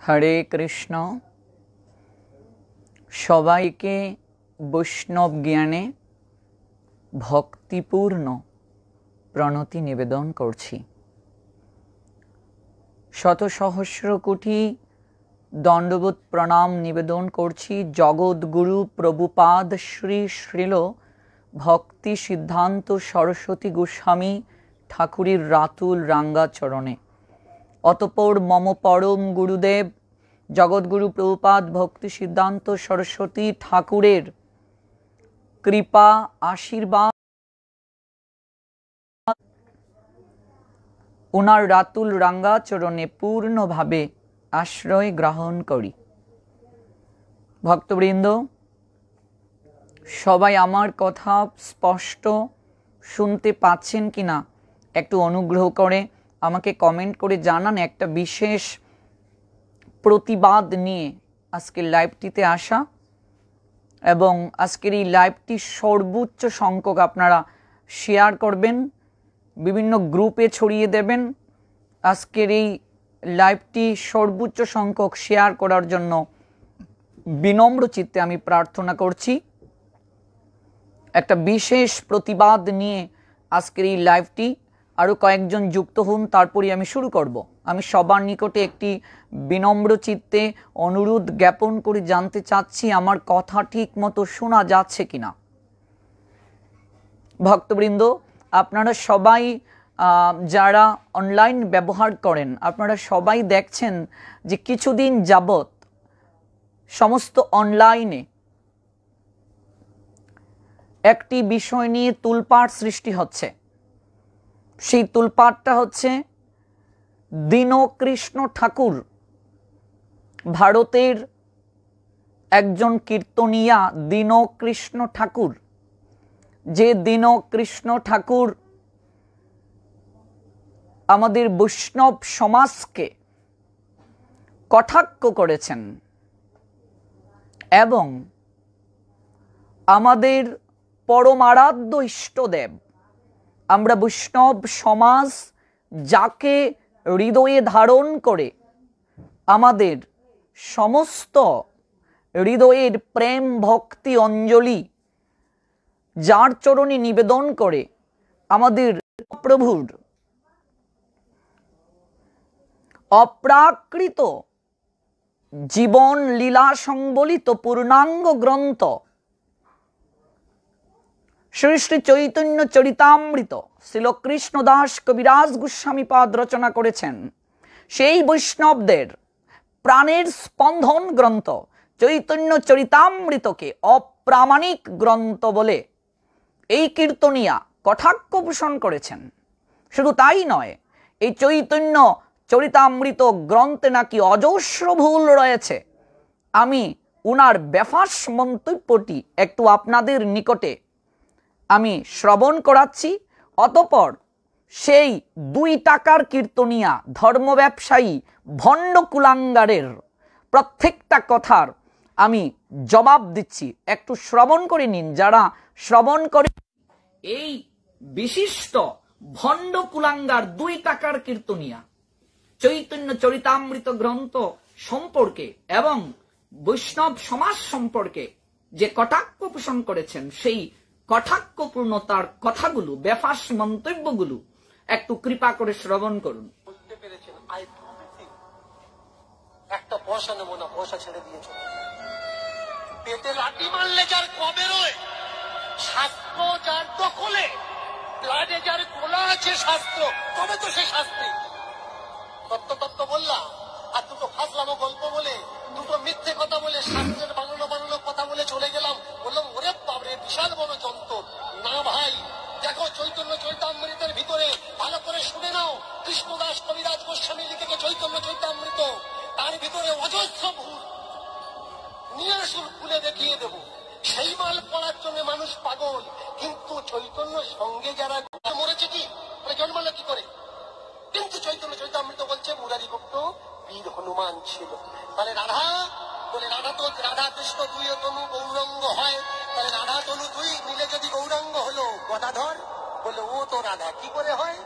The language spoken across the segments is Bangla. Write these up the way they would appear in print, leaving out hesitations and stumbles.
हरे कृष्ण। सबाइके वैष्णव ज्ञाने भक्तिपूर्ण प्रणति निवेदन करछि। शत सहस्र कोटी दंडवत प्रणाम निवेदन करछि जगद्गुरु प्रभुपाद श्री श्रील भक्ति सिद्धांत सरस्वती गोस्वामी ठाकुरेर रातुल रांगा चरणे। अतपर मम परम गुरुदेव जगद्गुरु प्रभुपाद भक्ति सिद्धांत सरस्वती ठाकुरेर कृपा आशीर्वाद उनार रातुल रांगा चरणे पूर्ण भावे आश्रय ग्रहण करी। भक्तबृंद सबाई आमार कथा स्पष्ट शुनते पाच्छेन किना एकटू अनुग्रह करे आमाके कमेंट करे जानान। एकटा विशेष प्रतिबाद निये आजकेर लाइभटीते आसा एबं आजकेर एई लाइभटी सर्वोच्च संख्यक आपनारा शेयर करबेन, विभिन्न ग्रुपे छड़िए देवें। आजकेर एई लाइभटी सर्वोच्च संख्यक शेयर करार जन्य विनम्र चित्ते आमी प्रार्थना करछि। एकटा विशेष प्रतिबाद निये आजकेर एई लाइभटी आरो कयेकजन जुक्त हन तारपरे आमी शुरू करब। आमी सबार निकटे एकटी विनम्र चित्ते अनुरोध ज्ञापन करे जानते चाচ্ছি आमार कथा ठीक मतो शोना जाच्छे किना। भक्तबृंद आपनारा सबाई जारा अनलाइन व्यवहार करें आपनारा सबाई देखছেন যে কিছুদিন যাবত समस्त अनलाइने একটি বিষয় নিয়ে তুলপাড় সৃষ্টি হচ্ছে। সেই তুলপাড়টা হচ্ছে দীনকৃষ্ণ ঠাকুর ভারতের একজন কীর্তনিয়া দীনকৃষ্ণ ঠাকুর, যে দীনকৃষ্ণ ঠাকুর আমাদের বৈষ্ণব সমাজকে কটাক্ষ করেছেন এবং আমাদের परमाराध्य इष्टदेव आम्रा वैष्णव समाज जाके हृदये धारण करे आमादेर समस्त हृदयेर प्रेम भक्ति अंजलि जार चरणे निवेदन करे आमादेर प्रभुर अप्राकृत जीवन लीला संबलित पूर्णांग ग्रंथ श्री श्री चैतन्य चरितामृत श्रील कृष्णदास कविराज गोस्वामी पाद रचना करेছেন। সেই বৈষ্ণবদের प्राणेर स्पंदन ग्रंथ चैतन्य चरितामृतके अप्रामाणिक ग्रंथ बोले এই কীর্তনিয়া কটাক্ষ পোষণ করেছেন। শুধু তাই নয়, এই চৈতন্য চরিতামৃত গ্রন্থে নাকি অজস্র ভুল রয়েছে। আমি উনার বেফাস মন্তব্যটি একটু আপনাদের নিকটে আমি শ্রবণ করাচ্ছি। অতঃপর সেই 2 টাকার কীর্তনিয়া ধর্ম ব্যবসায়ী ভণ্ড কুলাঙ্গারের প্রত্যেকটা কথার আমি জবাব দিচ্ছি, একটু শ্রবণ করে নিন। যারা শ্রবণ করে এই বিশিষ্ট ভণ্ড কুলাঙ্গার 2 টাকার কীর্তনিয়া চৈতন্য চরিতামৃত গ্রন্থ সম্পর্কে এবং বৈষ্ণব সমাজ সম্পর্কে যে কটাক্ষ পোষণ করেছেন, সেই কটাক্ষপূর্ণ তার কথাগুলো বেফাস মন্তব্যগুলো একটু কৃপা করে শ্রবণ করুন। বুঝতে পেরেছেন একটা পয়সা নেব না, পয়সা ছেড়ে দিয়েছে। পেটে লাঠি মারলে যার কবে রয়, শাস্ত্র যার দখলে, ব্লাডে যার গোলা আছে শাস্ত্র, তবে তো সে শাস্ত্রী। তত্ত্ব বললাম আর দুটো ফাজলামো গল্প বলে, দুটো মিথ্যে কথা বলে, শাস্ত্রের বানানো কথা বলে চলে গেলাম। বললাম ওরে বাবরে বিশাল বড় যন্ত্র। না ভাই, দেখো চৈতন্য চরিতামৃতের ভিতরে ভালো করে শুনে নাও। কৃষ্ণদাস কবিরাজ গোস্বামী লিখেছে চৈতন্য চরিতামৃত, তার ভিতরে অজস্র ভুল নিয়ে আসুন, খুলে দেখিয়ে দেব। সেই মাল পড়ার জন্য মানুষ পাগল, কিন্তু চৈতন্য সঙ্গে যারা মরেছে কি জন্মালো কি করে? কিন্তু চৈতন্য চরিতামৃত বলছে মুরারি গুপ্ত বীর হনুমান ছিল। তাহলে রাধা বলে রাধা কৃষ্ণ 2 তনু গৌরাঙ্গ হয়, তাহলে রাধা তনু 2 মিলে যদি গৌরাঙ্গ হলো, গদাধর বলে ও তো রাধা কি করে হয়?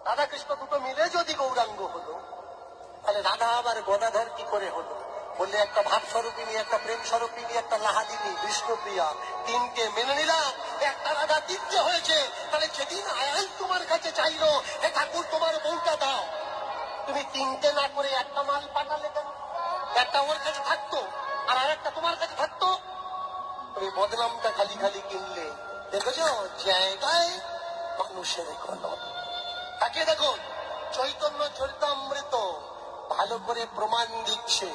রাধা কৃষ্ণ দুটো মিলে যদি গৌরাঙ্গ হলো, তাহলে রাধা আবার গদাধর কি করে হলো? বললে একটা ভাব স্বরূপিনী, একটা প্রেম স্বরূপিনী, একটা লাহাদিনী, বিষ্ণুপ্রিয়া, তিনকে মেনে নিলাম। একটা রাধা তিনটে হয়েছে। তাহলে যেদিন আয়াল তোমার কাছে চাইলো, হে ঠাকুর তোমার বউটা দাও, তুমি তিনটে না করে একটা মাল পাঠালে কেন? একটা ওর কাছে থাকতো আর আরেকটা তোমার কাছে থাকতো। তুমি বদনামটা খালি খালি কিনলে। দেখেছ জায়গায় মানুষের কলম। তাকে দেখো চৈতন্য চরিতামৃত ভালো করে প্রমাণ দিচ্ছে।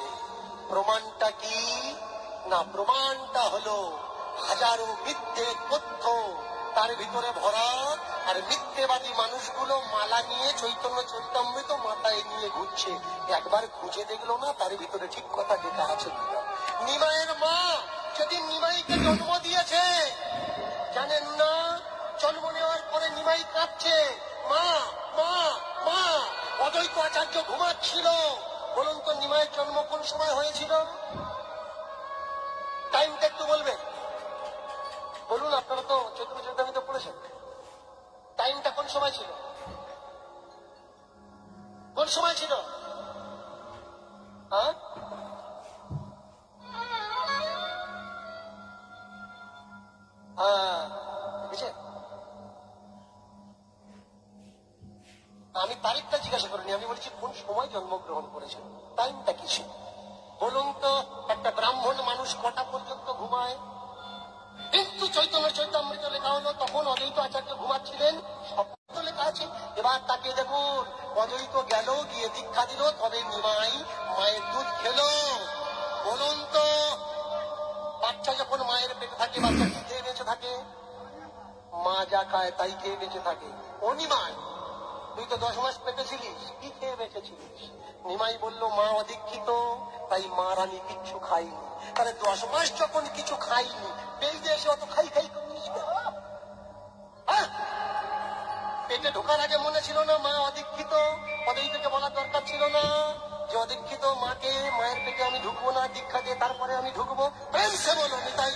প্রমাণটা কি না? প্রমাণটা হলো হাজারো মিথ্যে তথ্য তার ভিতরে ভরা। আর মিথ্যেবাদী মানুষগুলো মালা নিয়ে চৈতন্য চরিতামৃত মাথায় নিয়ে ঘুরছে। একবার খুঁজে দেখলো না তার ভিতরে ঠিক কথা লেখা আছে কিনা। নিমাইয়ের মা যেদিন নিমাইকে জন্ম দিয়েছে, জানেন না? জন্ম নেওয়ার পরে নিমাই কাঁদছে, মা মা মা। অদ্বৈত আচার্য ঘুমাচ্ছিল। বলুন তো নিমাইয়ের জন্ম কোন সময় হয়েছিল? টাইমটা একটু বলবেন? বলুন, আপনারা তো চৈতন্য চরিতামৃত পড়েছেন। টাইমটা কোন সময় ছিল? কোন সময় ছিল? হ্যাঁ, আমি তারিখটা জিজ্ঞাসা করিনি, আমি বলছি কোন সময় জন্মগ্রহণ করেছেন, টাইমটা কি ছিল? বলুন তো একটা ব্রাহ্মণ মানুষ কটা পর্যন্ত ঘুমায়? কিন্তু চৈতন্য চরিতামৃত লেখা হলো তখন অদ্বৈত আচার্য ঘুমাচ্ছিলেন, সব লেখা আছে। এবার তাকে দেখুন, অদ্বৈত গেল, গিয়ে দীক্ষা দিল, তবে নিমাই মায়ের দুধ খেলো। বলুন তো বাচ্চা যখন মায়ের পেটে থাকে, বাচ্চা কি খেয়ে বেঁচে থাকে? মা যা খায় তাই খেয়ে বেঁচে থাকে। ও নিমাই, তুই তো 10 মাস পেটে ছিলিস, কি খেয়ে বেঁচেছিলিস? নিমাই বলল, মা অদীক্ষিত, তাই মা রানী কিচ্ছু খাইনি। তাহলে 10 মাস যখন কিছু খাইনি, পেটে এসে অত খাই খাই করিস না? পেটে ঢোকার আগে মনে ছিল না মা অদীক্ষিত? অদ্বৈতকে বলার দরকার ছিল না যে অদীক্ষিত মাকে, মায়ের পেটে আমি ঢুকবো না, দীক্ষা দিয়ে তারপরে আমি ঢুকবো? প্রেম সে বলো তাই।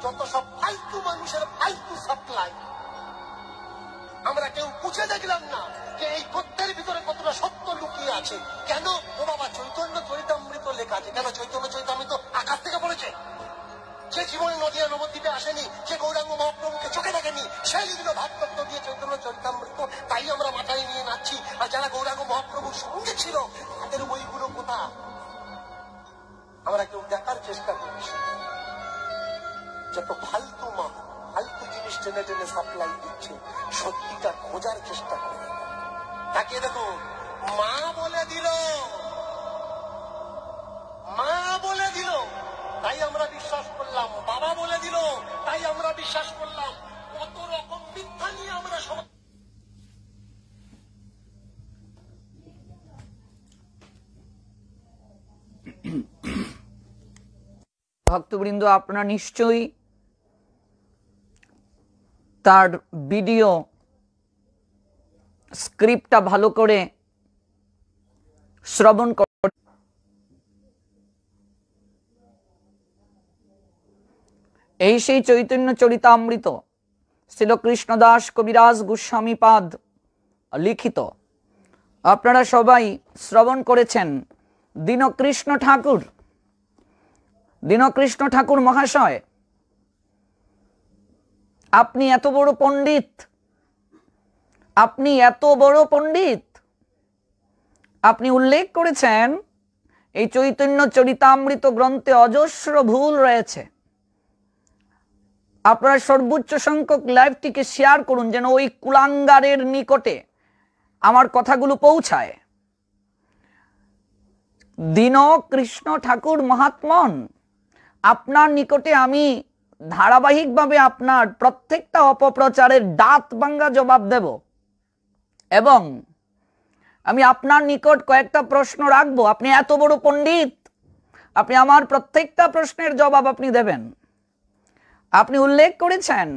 যত সব ফালতু মানুষের ফালতু সাপ্লাই, আমরা কেউ বুঝে দেখলাম না যে এই তথ্যের ভিতরে কতটা সত্য লুকিয়ে আছে। কেন? ও বাবা, চৈতন্য চরিতামৃত লেখা আছে। কেন চৈতন্য চরিতামৃত আকাশ থেকে পড়েছে? যে জীবনে নদিয়া নবদ্বীপে আসেনি, যে গৌরাঙ্গ মহাপ্রভুকে চোখে দেখেনি, সে লিখল ভাবতত্ত্ব দিয়ে চৈতন্য চরিতামৃত। তাই আমরা মাথায় নিয়ে নাচছি। আর যারা গৌরাঙ্গ মহাপ্রভুর সঙ্গে ছিল, তাদের বইগুলো কোথা? আমরা কেউ দেখার চেষ্টা করছি। যত ফালতু মা ফালতু জিনিস টেনে টেনে সাপ্লাই দিচ্ছে, সত্যিটা খোঁজার চেষ্টা করে। তাকে দেখো, মা বলে দিল, মা বলে দিল, তাই আমরা বিশ্বাস করলাম। বাবা বলে দিল, তাই আমরা বিশ্বাস করলাম। কত রকম মিথ্যা নিয়ে আমরা সবাই। ভক্তবৃন্দ, আপনারা নিশ্চয়ই তার ভিডিও স্ক্রিপ্টটা ভালো করে শ্রবণ কর। এই সেই চৈতন্য চরিতামৃত, শ্রীল কৃষ্ণদাস কবিরাজ গোস্বামী পাদ লিখিত। আপনারা সবাই শ্রবণ করেছেন। দীনকৃষ্ণ ঠাকুর, দীনকৃষ্ণ ঠাকুর মহাশয়, আপনি এত বড় পণ্ডিত, আপনি এত বড় পণ্ডিত, আপনি উল্লেখ করেছেন এই চৈতন্য চরিতামৃত গ্রন্থে অজস্র ভুল রয়েছে। আপনারা সর্বোচ্চ সংখ্যক লাইভটিকে শেয়ার করুন, যেন ওই কুলাঙ্গারের নিকটে আমার কথাগুলো পৌঁছায়। দীনকৃষ্ণ ঠাকুর মহাত্মন, আপনার নিকটে আমি ধারাবাহিকভাবে আপনার প্রত্যেকটা অপপ্রচারের দাঁত ভাঙ্গা জবাব দেব, এবং আমি আপনার নিকট কয়েকটা প্রশ্ন রাখবো। আপনি এত বড় পণ্ডিত, আপনি আমার প্রত্যেকটা প্রশ্নের জবাব আপনি দেবেন। আপনি উল্লেখ করেছেন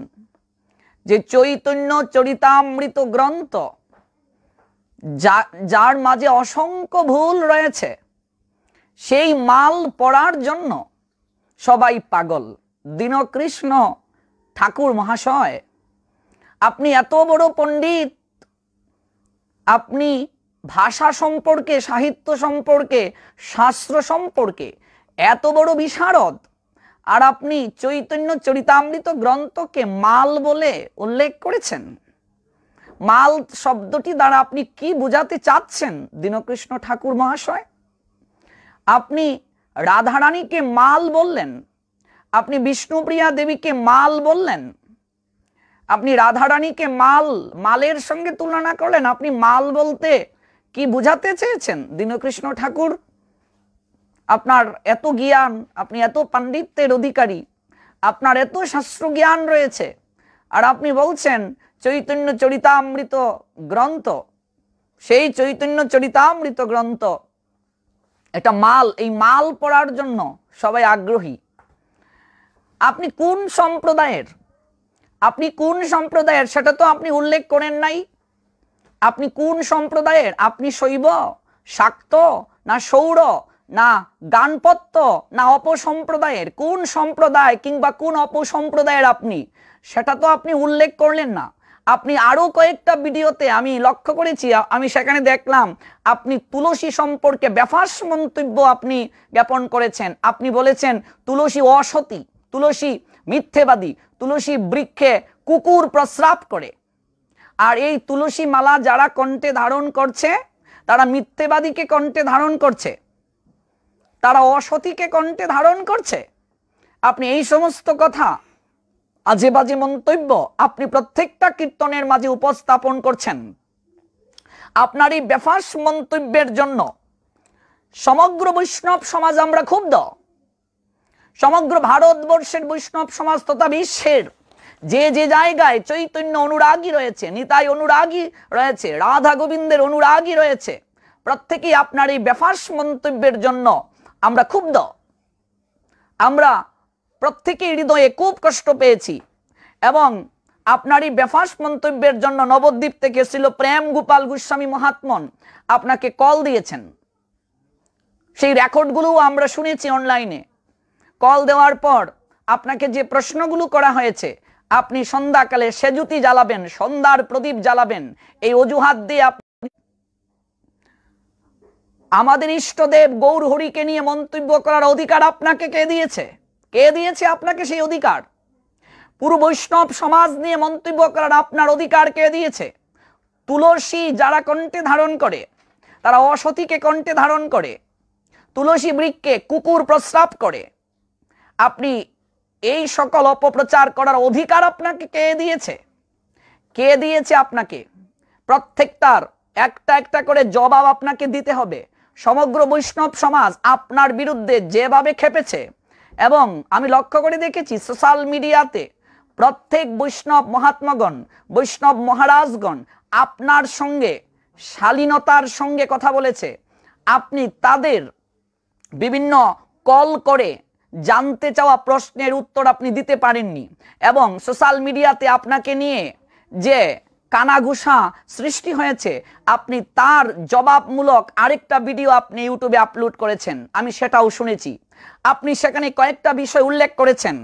যে চৈতন্য চরিতামৃত গ্রন্থ, যার মাঝে অসংখ্য ভুল রয়েছে, সেই মাল পড়ার জন্য সবাই পাগল। দীনকৃষ্ণ ঠাকুর মহাশয়, আপনি এত বড় পণ্ডিত, আপনি ভাষা সম্পর্কে, সাহিত্য সম্পর্কে, শাস্ত্র সম্পর্কে এত বড় বিশারদ, আর আপনি চৈতন্য চরিতামৃত গ্রন্থকে মাল বলে উল্লেখ করেছেন। মাল শব্দটি দ্বারা আপনি কি বোঝাতে চাচ্ছেন দীনকৃষ্ণ ঠাকুর মহাশয়? আপনি রাধারানীকে মাল বললেন, আপনি বিষ্ণুপ্রিয়া দেবীকে মাল বললেন, আপনি রাধারানীকে মালের সঙ্গে তুলনা করলেন। আপনি মাল বলতে কি বুঝাতে চেয়েছেন দীনকৃষ্ণ ঠাকুর? আপনার এত জ্ঞান, আপনি এত পাণ্ডিত্যের অধিকারী, আপনার এত শাস্ত্র জ্ঞান রয়েছে, আর আপনি বলছেন চৈতন্য চরিতামৃত গ্রন্থ, সেই চৈতন্য চরিতামৃত গ্রন্থ এটা মাল, এই মাল পড়ার জন্য সবাই আগ্রহী। আপনি কোন সম্প্রদায়ের, আপনি কোন সম্প্রদায়ের সেটা তো আপনি উল্লেখ করেন নাই। আপনি কোন সম্প্রদায়ের? আপনি শৈব, শাক্ত, না সৌর, না গানপত্য, না অপসম্প্রদায়ের? কোন সম্প্রদায় কিংবা কোন অপসম্প্রদায়ের আপনি, সেটা তো আপনি উল্লেখ করলেন না। আপনি আরো কয়েকটা ভিডিওতে আমি লক্ষ্য করেছি, আমি সেখানে দেখলাম আপনি তুলসী সম্পর্কে বেফাস মন্তব্য আপনি জ্ঞাপন করেছেন। আপনি বলেছেন তুলসী অসতী, তুলসী মিথ্যেবাদী, তুলসী বৃক্ষে কুকুর প্রস্রাব করে। আর এই তুলসী মালা যারা কণ্ঠে ধারণ করছে তারা মিথ্যেবাদীকে কণ্ঠে ধারণ করছে, তারা অসতীকে কণ্ঠে ধারণ করছে। আপনি এই সমস্ত কথা, আজে বাজে মন্তব্য আপনি প্রত্যেকটা কীর্তনের মাঝে উপস্থাপন করছেন। আপনার এই বেফাস মন্তব্যের জন্য সমগ্র বৈষ্ণব সমাজ আমরা ক্ষুব্ধ। সমগ্র ভারতবর্ষের বৈষ্ণব সমাজ তথা বিশ্বের যে যে জায়গায় চৈতন্য অনুরাগী রয়েছে, নিতাই অনুরাগী রয়েছে, রাধা গোবিন্দের অনুরাগী রয়েছে, প্রত্যেকেই আপনার এই বেফাস মন্তব্যের জন্য আমরা ক্ষুব্ধ। আমরা প্রত্যেকেই হৃদয়ে খুব কষ্ট পেয়েছি, এবং আপনার এই বেফাস মন্তব্যের জন্য নবদ্বীপ থেকে ছিল প্রেম গোপাল গোস্বামী মহাত্মন আপনাকে কল দিয়েছেন। সেই রেকর্ডগুলো আমরা শুনেছি অনলাইনে। কল দেওয়ার পর আপনাকে যে প্রশ্নগুলো করা হয়েছে, আপনি সন্ধ্যাকালে সেজুতি জ্বালাবেন, সন্ধ্যার প্রদীপ জ্বালাবেন, এই অজুহাত দিয়ে আমাদের ইষ্টদেব গৌর হরিকে নিয়ে মন্তব্য করার অধিকার আপনাকে কে দিয়েছে? কে দিয়েছে আপনাকে সেই অধিকার? পুরো বৈষ্ণব সমাজ নিয়ে মন্তব্য করার আপনার অধিকার কে দিয়েছে? তুলসী যারা কণ্ঠে ধারণ করে তারা অসতীকে কণ্ঠে ধারণ করে, তুলসী বৃক্ষে কুকুর প্রস্রাব করে। আপনি এই সকল অপপ্রচার করার অধিকার আপনাকে কে দিয়েছে? কে দিয়েছে আপনাকে? প্রত্যেকটার একটা একটা করে জবাব আপনাকে দিতে হবে। সমগ্র বৈষ্ণব সমাজ আপনার বিরুদ্ধে যেভাবে খেপেছে, এবং আমি লক্ষ্য করে দেখেছি সোশ্যাল মিডিয়াতে প্রত্যেক বৈষ্ণব মহাত্মাগণ, বৈষ্ণব মহারাজগণ আপনার সঙ্গে শালীনতার সঙ্গে কথা বলেছে। আপনি তাদের বিভিন্ন কল করে জানতে চাওয়া প্রশ্নের উত্তর আপনি দিতে পারেননি, এবং সোশ্যাল মিডিয়াতে আপনাকে নিয়ে যে কানাঘুষা সৃষ্টি হয়েছে, আপনি তার জবাবমূলক আরেকটা ভিডিও আপনি ইউটিউবে আপলোড করেছেন, আমি সেটাও শুনেছি। আপনি সেখানে কয়েকটা বিষয় উল্লেখ করেছেন।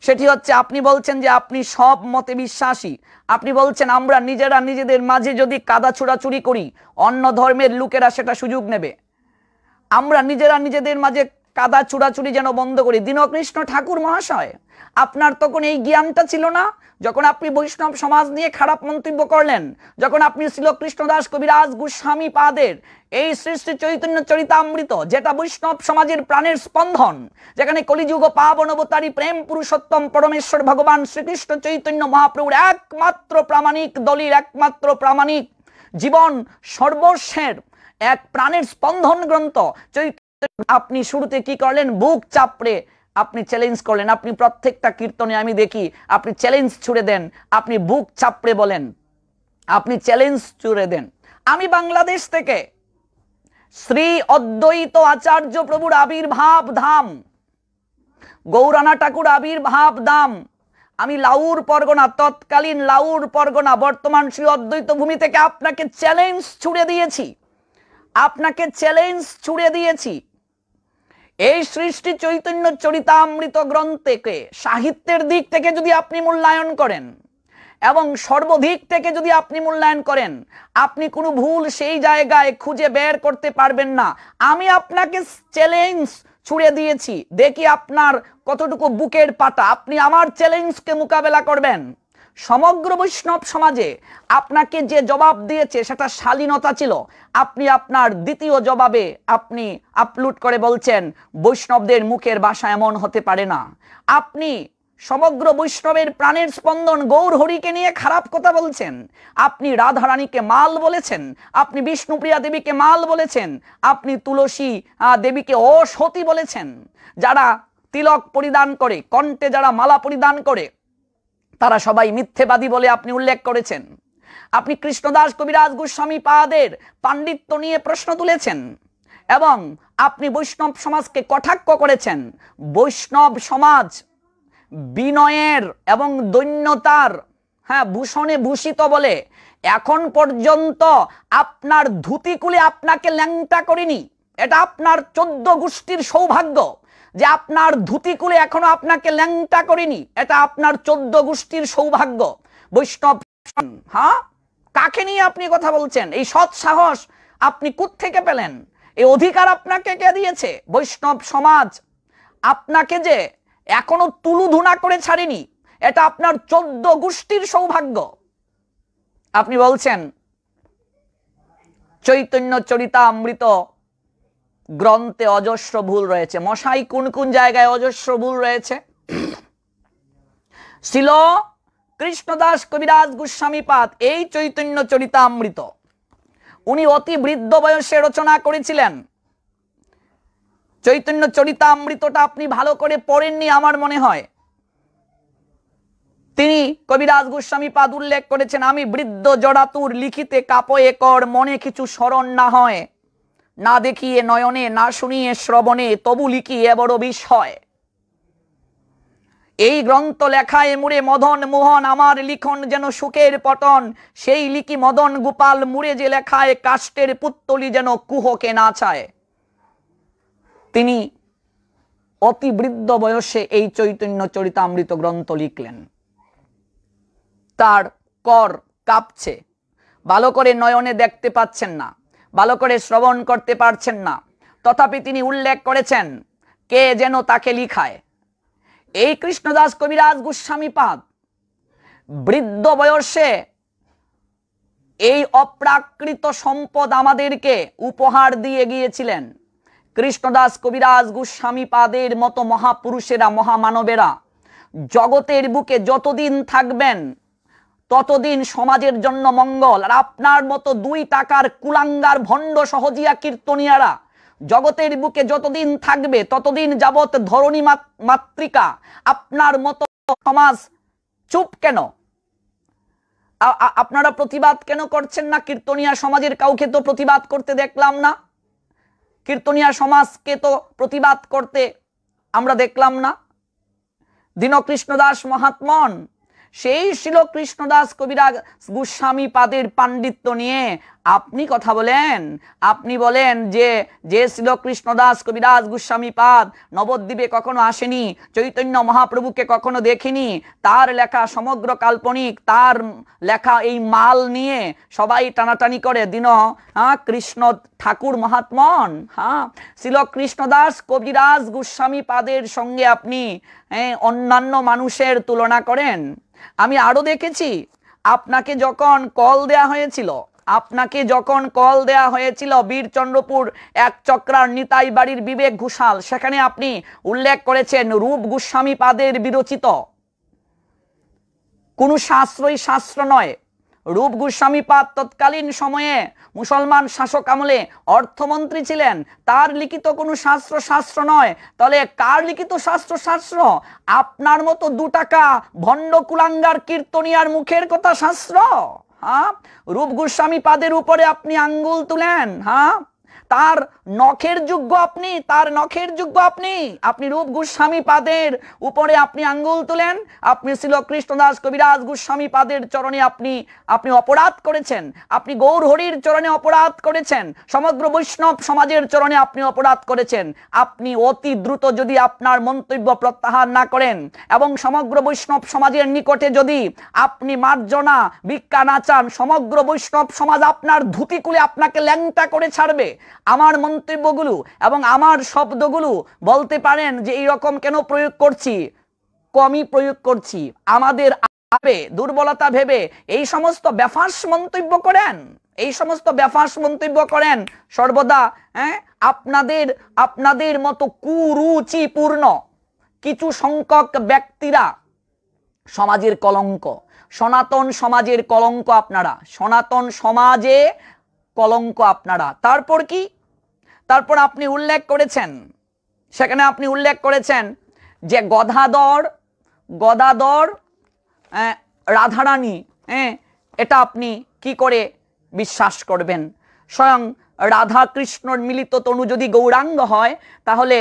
সেটি হচ্ছে, আপনি বলছেন যে আপনি সব মতে বিশ্বাসী। আপনি বলছেন আমরা নিজেরা নিজেদের মাঝে যদি কাদা ছোড়াছুড়ি করি, অন্য ধর্মের লোকেরা সেটা সুযোগ নেবে। আমরা নিজেরা নিজেদের মাঝে কাদা চুরাচুরি যেন বন্ধ করি। দীনকৃষ্ণ ঠাকুর মহাশয়, আপনার তখন এই জ্ঞানটা ছিল না যখন আপনি বৈষ্ণব সমাজ নিয়ে খারাপ মন্তব্য করলেন, যখন আপনি শ্রীল কৃষ্ণদাস কবিরাজ গোস্বামী পাদের এই শ্রী শ্রী চৈতন্য চরিতামৃত, যেটা বৈষ্ণব সমাজের প্রাণের স্পন্দন, যেখানে কলিযুগ পাবন অবতারী প্রেম পুরুষোত্তম পরমেশ্বর ভগবান শ্রীকৃষ্ণ চৈতন্য মহাপ্রভুর একমাত্র প্রামাণিক দলিল, একমাত্র প্রামাণিক জীবন সর্বস্বের এক প্রাণের স্পন্দন গ্রন্থ চৈতন্য, আপনি শুরুতে কি করলেন? বুক চাপড়ে আপনি চ্যালেঞ্জ করলেন। আপনি প্রত্যেকটা কীর্তনে আমি দেখি আপনি চ্যালেঞ্জ ছুড়ে দেন, আপনি বুক চাপড়ে বলেন, আপনি চ্যালেঞ্জ ছুড়ে দেন। আমি বাংলাদেশ থেকে শ্রী অদ্বৈত আচার্য প্রভুর আবির্ভাব ধাম, গৌরানা ঠাকুর আবির্ভাব ধাম, আমি লাউর পরগনা, তৎকালীন লাউর পরগনা, বর্তমান শ্রী অদ্বৈত ভূমি থেকে আপনাকে চ্যালেঞ্জ ছুড়ে দিয়েছি, আপনাকে চ্যালেঞ্জ ছুড়ে দিয়েছি। এই সৃষ্টি চৈতন্য চরিতামৃত গ্রন্থকে সাহিত্যের দিক থেকে যদি আপনি মূল্যায়ন করেন এবং সর্বাধিক থেকে যদি আপনি মূল্যায়ন করেন, আপনি কোনো ভুল সেই জায়গায় খুঁজে বের করতে পারবেন না। আমি আপনাকে চ্যালেঞ্জ ছুড়ে দিয়েছি, দেখি আপনার কতটুকু বুকের পাটা, আপনি আমার চ্যালেঞ্জকে মোকাবেলা করবেন। সমগ্র বৈষ্ণব সমাজে আপনাকে যে জবাব দিয়েছে সেটা শালীনতা ছিল। আপনি আপনার দ্বিতীয় জবাবে আপনি আপলোড করে বলছেন বৈষ্ণবদের মুখের ভাষা এমন হতে পারে না। আপনি সমগ্র বৈষ্ণবের প্রাণের স্পন্দন গৌর হরিকে নিয়ে খারাপ কথা বলছেন। আপনি রাধারানীকে মাল বলেছেন, আপনি বিষ্ণুপ্রিয়া দেবীকে মাল বলেছেন, আপনি তুলসী দেবীকে অসতী বলেছেন। যারা তিলক পরিধান করে, কণ্ঠে যারা মালা পরিধান করে, তারা সবাই মিথ্যেবাদী বলে আপনি উল্লেখ করেছেন। আপনি কৃষ্ণদাস কবিরাজ গোস্বামী পাদের পাণ্ডিত্য নিয়ে প্রশ্ন তুলেছেন এবং আপনি বৈষ্ণব সমাজকে কটাক্ষ করেছেন। বৈষ্ণব সমাজ বিনয়ের এবং দৈন্যতার ভূষণে ভূষিত বলে এখন পর্যন্ত আপনার ধুতিকুলে আপনাকে ল্যাংটা করেনি। এটা আপনার 14 গোষ্ঠীর সৌভাগ্য যে আপনার ধুতিকুলে এখনো আপনাকে ল্যাংটা করেনি। এটা আপনার 14 গোষ্ঠীর সৌভাগ্য। বৈষ্ণব, কাকে নিয়ে আপনি কথা বলছেন? এই সৎ সাহস আপনি কোত্থেকে পেলেন? এই অধিকার আপনাকে কে দিয়েছে? বৈষ্ণব সমাজ আপনাকে যে এখনো তুলুধুনা করে ছাড়েনি, এটা আপনার 14 গোষ্ঠীর সৌভাগ্য। আপনি বলছেন চৈতন্য চরিতামৃত গ্রন্থে অজস্র ভুল রয়েছে। মশাই, কোন কোন জায়গায় অজস্র ভুল রয়েছে? শ্রীল কৃষ্ণদাস কবিরাজ গোস্বামী পাদ এই চৈতন্য চরিতামৃত উনি অতি বৃদ্ধ বয়সে রচনা করেছিলেন। চৈতন্য চরিতামৃতটা আপনি ভালো করে পড়েননি আমার মনে হয়। তিনি কবিরাজ গোস্বামী পাদ উল্লেখ করেছেন, আমি বৃদ্ধ জড়াতুর লিখিতে কাপয়ে কর, মনে কিছু স্মরণ না হয়, না দেখিয়ে নয়নে, না শুনিয়ে শ্রবণে, তবু লিখিয়ে বড় বিষয়। এই গ্রন্থ লেখায় মুড়ে মদন মোহন, আমার লিখন যেন সুখের পটন, সেই লিখি মদন গোপাল মুড়ে যে লেখায়, কাষ্টের পুত্তলি যেন কুহকে না চায়। তিনি অতি বৃদ্ধ বয়সে এই চৈতন্য চরিতামৃত গ্রন্থ লিখলেন। তার কর কাঁপছে, ভালো করে নয়নে দেখতে পাচ্ছেন না, ভালো করে শ্রবণ করতে পারছেন না, তথাপি তিনি উল্লেখ করেছেন কে যেন তাকে লিখায়। এই কৃষ্ণদাস কবিরাজ গোস্বামী পাদ বৃদ্ধ বয়সে এই অপ্রাকৃত সম্পদ আমাদেরকে উপহার দিয়ে গিয়েছিলেন। কৃষ্ণদাস কবিরাজ গোস্বামী পাদের মতো মহাপুরুষেরা, মহামানবেরা জগতের বুকে যতদিন থাকবেন ততদিন সমাজের জন্য মঙ্গল। আর আপনার মতো 2 টাকার কুলাঙ্গার ভণ্ড সহজিয়া কীর্তনিয়ারা জগতের বুকে যতদিন থাকবে ততদিন যাবত ধরণী মাতৃকা আপনার মতো সমাজ চুপ কেন? আপনারা প্রতিবাদ কেন করছেন না? কীর্তনিয়া সমাজের কাউকে তো প্রতিবাদ করতে দেখলাম না, কীর্তনিয়া সমাজকে তো প্রতিবাদ করতে আমরা দেখলাম না। দীনকৃষ্ণদাস মহাত্মন সেই শিল কৃষ্ণদাস কবিরাজ গোস্বামী পাদের পাণ্ডিত্য নিয়ে আপনি কথা বলেন। আপনি বলেন যে যে শিল কৃষ্ণদাস কবিরাজ গোস্বামী পাদ নবদ্বীপে কখনো আসেনি, চৈতন্য মহাপ্রভুকে কখনো দেখেনি, তার লেখা সমগ্র কাল্পনিক, তার লেখা এই মাল নিয়ে সবাই টানাটানি করে। কৃষ্ণ ঠাকুর মহাত্মন শিল কৃষ্ণদাস কবিরাজ গোস্বামী পাদের সঙ্গে আপনি অন্যান্য মানুষের তুলনা করেন। আমি আরো দেখেছি আপনাকে যখন কল দেয়া হয়েছিল, বীরচন্দ্রপুর এক চক্রার নিতাই বাড়ির বিবেক ঘোষাল, সেখানে আপনি উল্লেখ করেছেন রূপ গোস্বামী পাদের বিরচিত কোন শাস্ত্রই শাস্ত্র নয়। রূপ গোস্বামী পাদ তৎকালীন সময়ে মুসলমান শাসক আমলে অর্থমন্ত্রী ছিলেন, তার লিখিত কোনো শাস্ত্র নয়। তাহলে কার লিখিত শাস্ত্র? আপনার মতো 2 টাকা ভণ্ড কুলাঙ্গার কীর্তনিয়ার মুখের কথা শাস্ত্র। রূপ গোস্বামী পাদের উপরে আপনি আঙ্গুল তুলেন। তার নখের যোগ্য আপনি, তার নখের যোগ্য আপনি। আপনি রূপ গোস্বামী পাদের উপরে আপনি আঙ্গুল তুলেন, আপনি শ্রীল কৃষ্ণদাস কবিরাজ গোস্বামী পাদের চরণে আপনি অপরাধ করেছেন, আপনি গৌর হরির চরণে অপরাধ করেছেন, সমগ্র বৈষ্ণব সমাজের চরণে আপনি অপরাধ করেছেন। আপনি অতি দ্রুত যদি আপনার মন্তব্য প্রত্যাহার না করেন এবং সমগ্র বৈষ্ণব সমাজের নিকটে যদি আপনি মার্জনা ভিক্ষা না চান, সমগ্র বৈষ্ণব সমাজ আপনার ধুতি খুলে আপনাকে ল্যাংটা করে ছাড়বে। আমার মন্তব্যগুলো এবং আমার শব্দগুলো বলতে পারেন যে এইরকম কেন প্রয়োগ করছি, কমই প্রয়োগ করছি, আমাদের দুর্বলতা ভেবে এই সমস্ত বেফাঁস মন্তব্য করেন, এই সমস্ত বেফাঁস মন্তব্য করেন সর্বদা। আপনাদের মতো কুরুচিপূর্ণ কিছু সংখ্যক ব্যক্তিরা সমাজের কলঙ্ক, সনাতন সমাজের কলঙ্ক আপনারা, সনাতন সমাজে কলঙ্ক আপনারা। তারপর কি? তারপর আপনি উল্লেখ করেছেন, সেখানে আপনি উল্লেখ করেছেন যে গদাধর রাধারানী, এটা আপনি কি করে বিশ্বাস করবেন? স্বয়ং রাধা কৃষ্ণর মিলিত তনু যদি গৌরাঙ্গ হয় তাহলে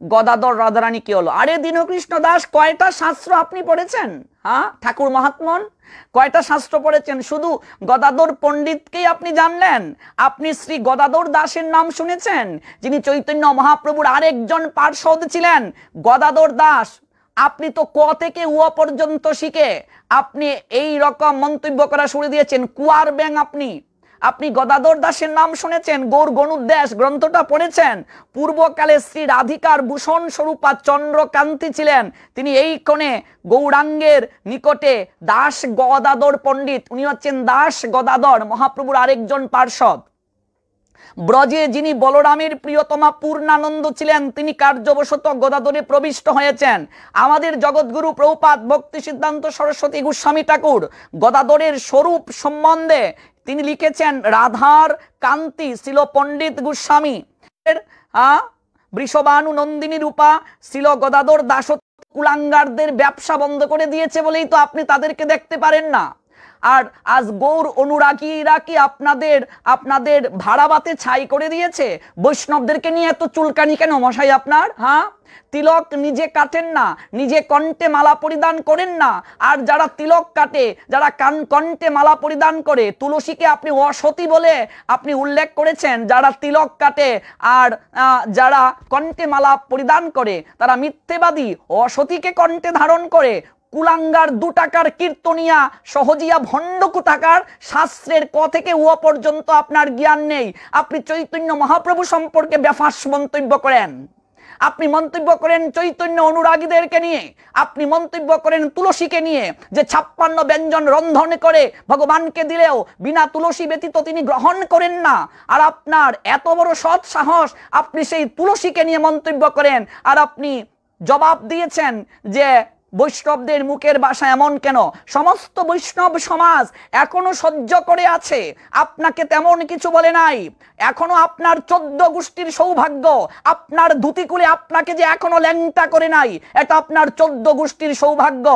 গদাধর রাধারানী কি হলো? আরে দীনকৃষ্ণ দাস, কয়টা শাস্ত্র আপনি পড়েছেন? হ্যাঁ ঠাকুর মহাত্মন, কয়টা শাস্ত্র পড়েছেন? শুধু গদাধর পণ্ডিতকেই আপনি জানলেন? আপনি শ্রী গদাধর দাসের নাম শুনেছেন, যিনি চৈতন্য মহাপ্রভুর আরেকজন পার্ষদ ছিলেন? গদাধর দাস, আপনি তো ক থেকে উ পর্যন্ত শিখে আপনি এই রকম মন্তব্য করা শুরু দিয়েছেন। কুয়ার ব্যাং আপনি গদাধর দাসের নাম শুনেছেন? গৌর গণুদ্দেশ গ্রন্থটা পড়েছেন? পূর্বকালে শ্রী রাধিকার ভূষণ স্বরূপা চন্দ্রকান্তি ছিলেন, তিনি এই কোণে গৌরাঙ্গের নিকটে দাস গদাধর পণ্ডিত, উনি হচ্ছেন দাস গদাধর মহাপ্রভুর আরেকজন পার্ষদ। ব্রজে যিনি বলরামের প্রিয়তমা পূর্ণানন্দ ছিলেন, তিনি কার্যবশত গদাধরে প্রবিষ্ট হয়েছেন। আমাদের জগৎগুরু প্রভুপাদ ভক্তি সিদ্ধান্ত সরস্বতী গোস্বামী ঠাকুর গদাধরের স্বরূপ সম্বন্ধে তিনি লিখেছেন, রাধার কান্তি ছিল পণ্ডিত গোস্বামী, বৃষবানু নন্দিনী রূপা ছিল গদাধর দাস। কুলাঙ্গারদের ব্যবসা বন্ধ করে দিয়েছে বলেই তো আপনি তাদেরকে দেখতে পারেন না। আর আজ গৌর অনুরাগীরা কি আপনাদের ভাড়াবাতে ছাই করে দিয়েছে? বৈষ্ণবদেরকে নিয়ে এত চুলকানি কেন মশাই আপনার? হ্যাঁ, তিলক নিজে কাটেন না, নিজে কণ্ঠে মালা পরিধান করেন না, আর যারা তিলক কাটে, যারা কণ্ঠে মালা পরিধান করে, তুলসীকে আপনি অসতী বলে আপনি উল্লেখ করেছেন। যারা তিলক কাটে আর যারা কণ্ঠে মালা পরিধান করে তারা মিথ্যেবাদী, অসতীকে কণ্ঠে ধারণ করে। কুলাঙ্গার 2 টাকার কীর্তনিয়া সহজিয়া ভণ্ড কুতাকার, শাস্ত্রের ক থেকে ও পর্যন্ত আপনার জ্ঞান নেই। আপনি চৈতন্য মহাপ্রভু সম্পর্কে বেফাঁস মন্তব্য করেন, আপনি মন্তব্য করেন চৈতন্য অনুরাগীদেরকে নিয়ে, আপনি মন্তব্য করেন তুলসীকে নিয়ে যে 56 ব্যঞ্জন রন্ধন করে ভগবানকে দিলেও বিনা তুলসী ব্যতীত তিনি গ্রহণ করেন না। আর আপনার এত বড় সৎ সাহস, আপনি সেই তুলসীকে নিয়ে মন্তব্য করেন। আর আপনি জবাব দিয়েছেন যে বৈষ্ণবদের মুখের ভাষা এমন কেন? সমস্ত বৈষ্ণব সমাজ এখনো সহ্য করে আছে, আপনাকে তেমন কিছু বলে নাই। এখনো আপনার 14 গোষ্ঠীর সৌভাগ্য, আপনার ধুতিকুলে আপনাকে যে এখনো ল্যাংটা করে নাই, এটা আপনার 14 গোষ্ঠীর সৌভাগ্য।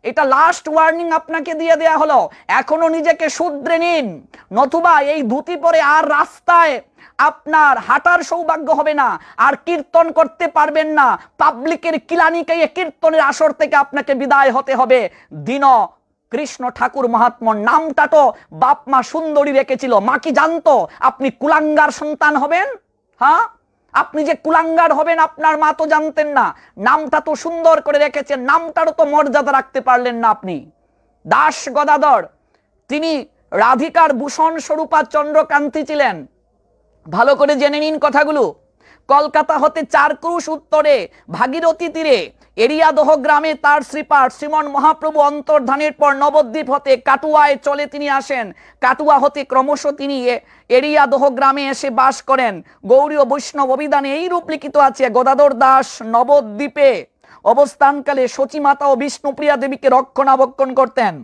এটা লাস্ট ওয়ার্নিং আপনাকে দিয়ে দেয়া হলো, এখনো নিজেকে শুধরে নিন, নতুবা এই ধুতি পরে আর রাস্তায় আপনার হাঁটার সৌভাগ্য হবে না, আর কীর্তন করতে পারবেন না। পাবলিকের কিলানিকে কীর্তনের আসর থেকে আপনাকে বিদায় হতে হবে। দীন কৃষ্ণ ঠাকুর মহাত্মর নামটা তো বাপ মা সুন্দরী রেখেছিল, মা কি জানতো আপনি কুলাঙ্গার সন্তান হবেন? হ্যাঁ, আপনি যে কুলাঙ্গার হবেন আপনার মা তো জানতেন না। নামটা তো সুন্দর করে রেখেছেন, নামটারও তো মর্যাদা রাখতে পারলেন না আপনি। দাস গদাধর, তিনি রাধিকার ভূষণ স্বরূপা চন্দ্রকান্তি ছিলেন। ভালো করে জেনে নিন কথাগুলো। কলকাতা হতে 4 ক্রুশ উত্তরে ভাগীরথী তীরে এরিয়াদহ গ্রামে তার শ্রীপাঠ শ্রীমন মহাপ্রভু অন্তর্ধানের পর নবদ্বীপ হতে কাটুয়ায় চলে তিনি আসেন। কাটুয়া হতে ক্রমশ তিনি এরিয়াদহ গ্রামে এসে বাস করেন। গৌড়ীয় বৈষ্ণব অভিধানে এই রূপ লিখিত আছে, গদাধর দাস নবদ্বীপে অবস্থানকালে সচিমাতা ও বিষ্ণুপ্রিয়া দেবীকে রক্ষণাবেক্ষণ করতেন।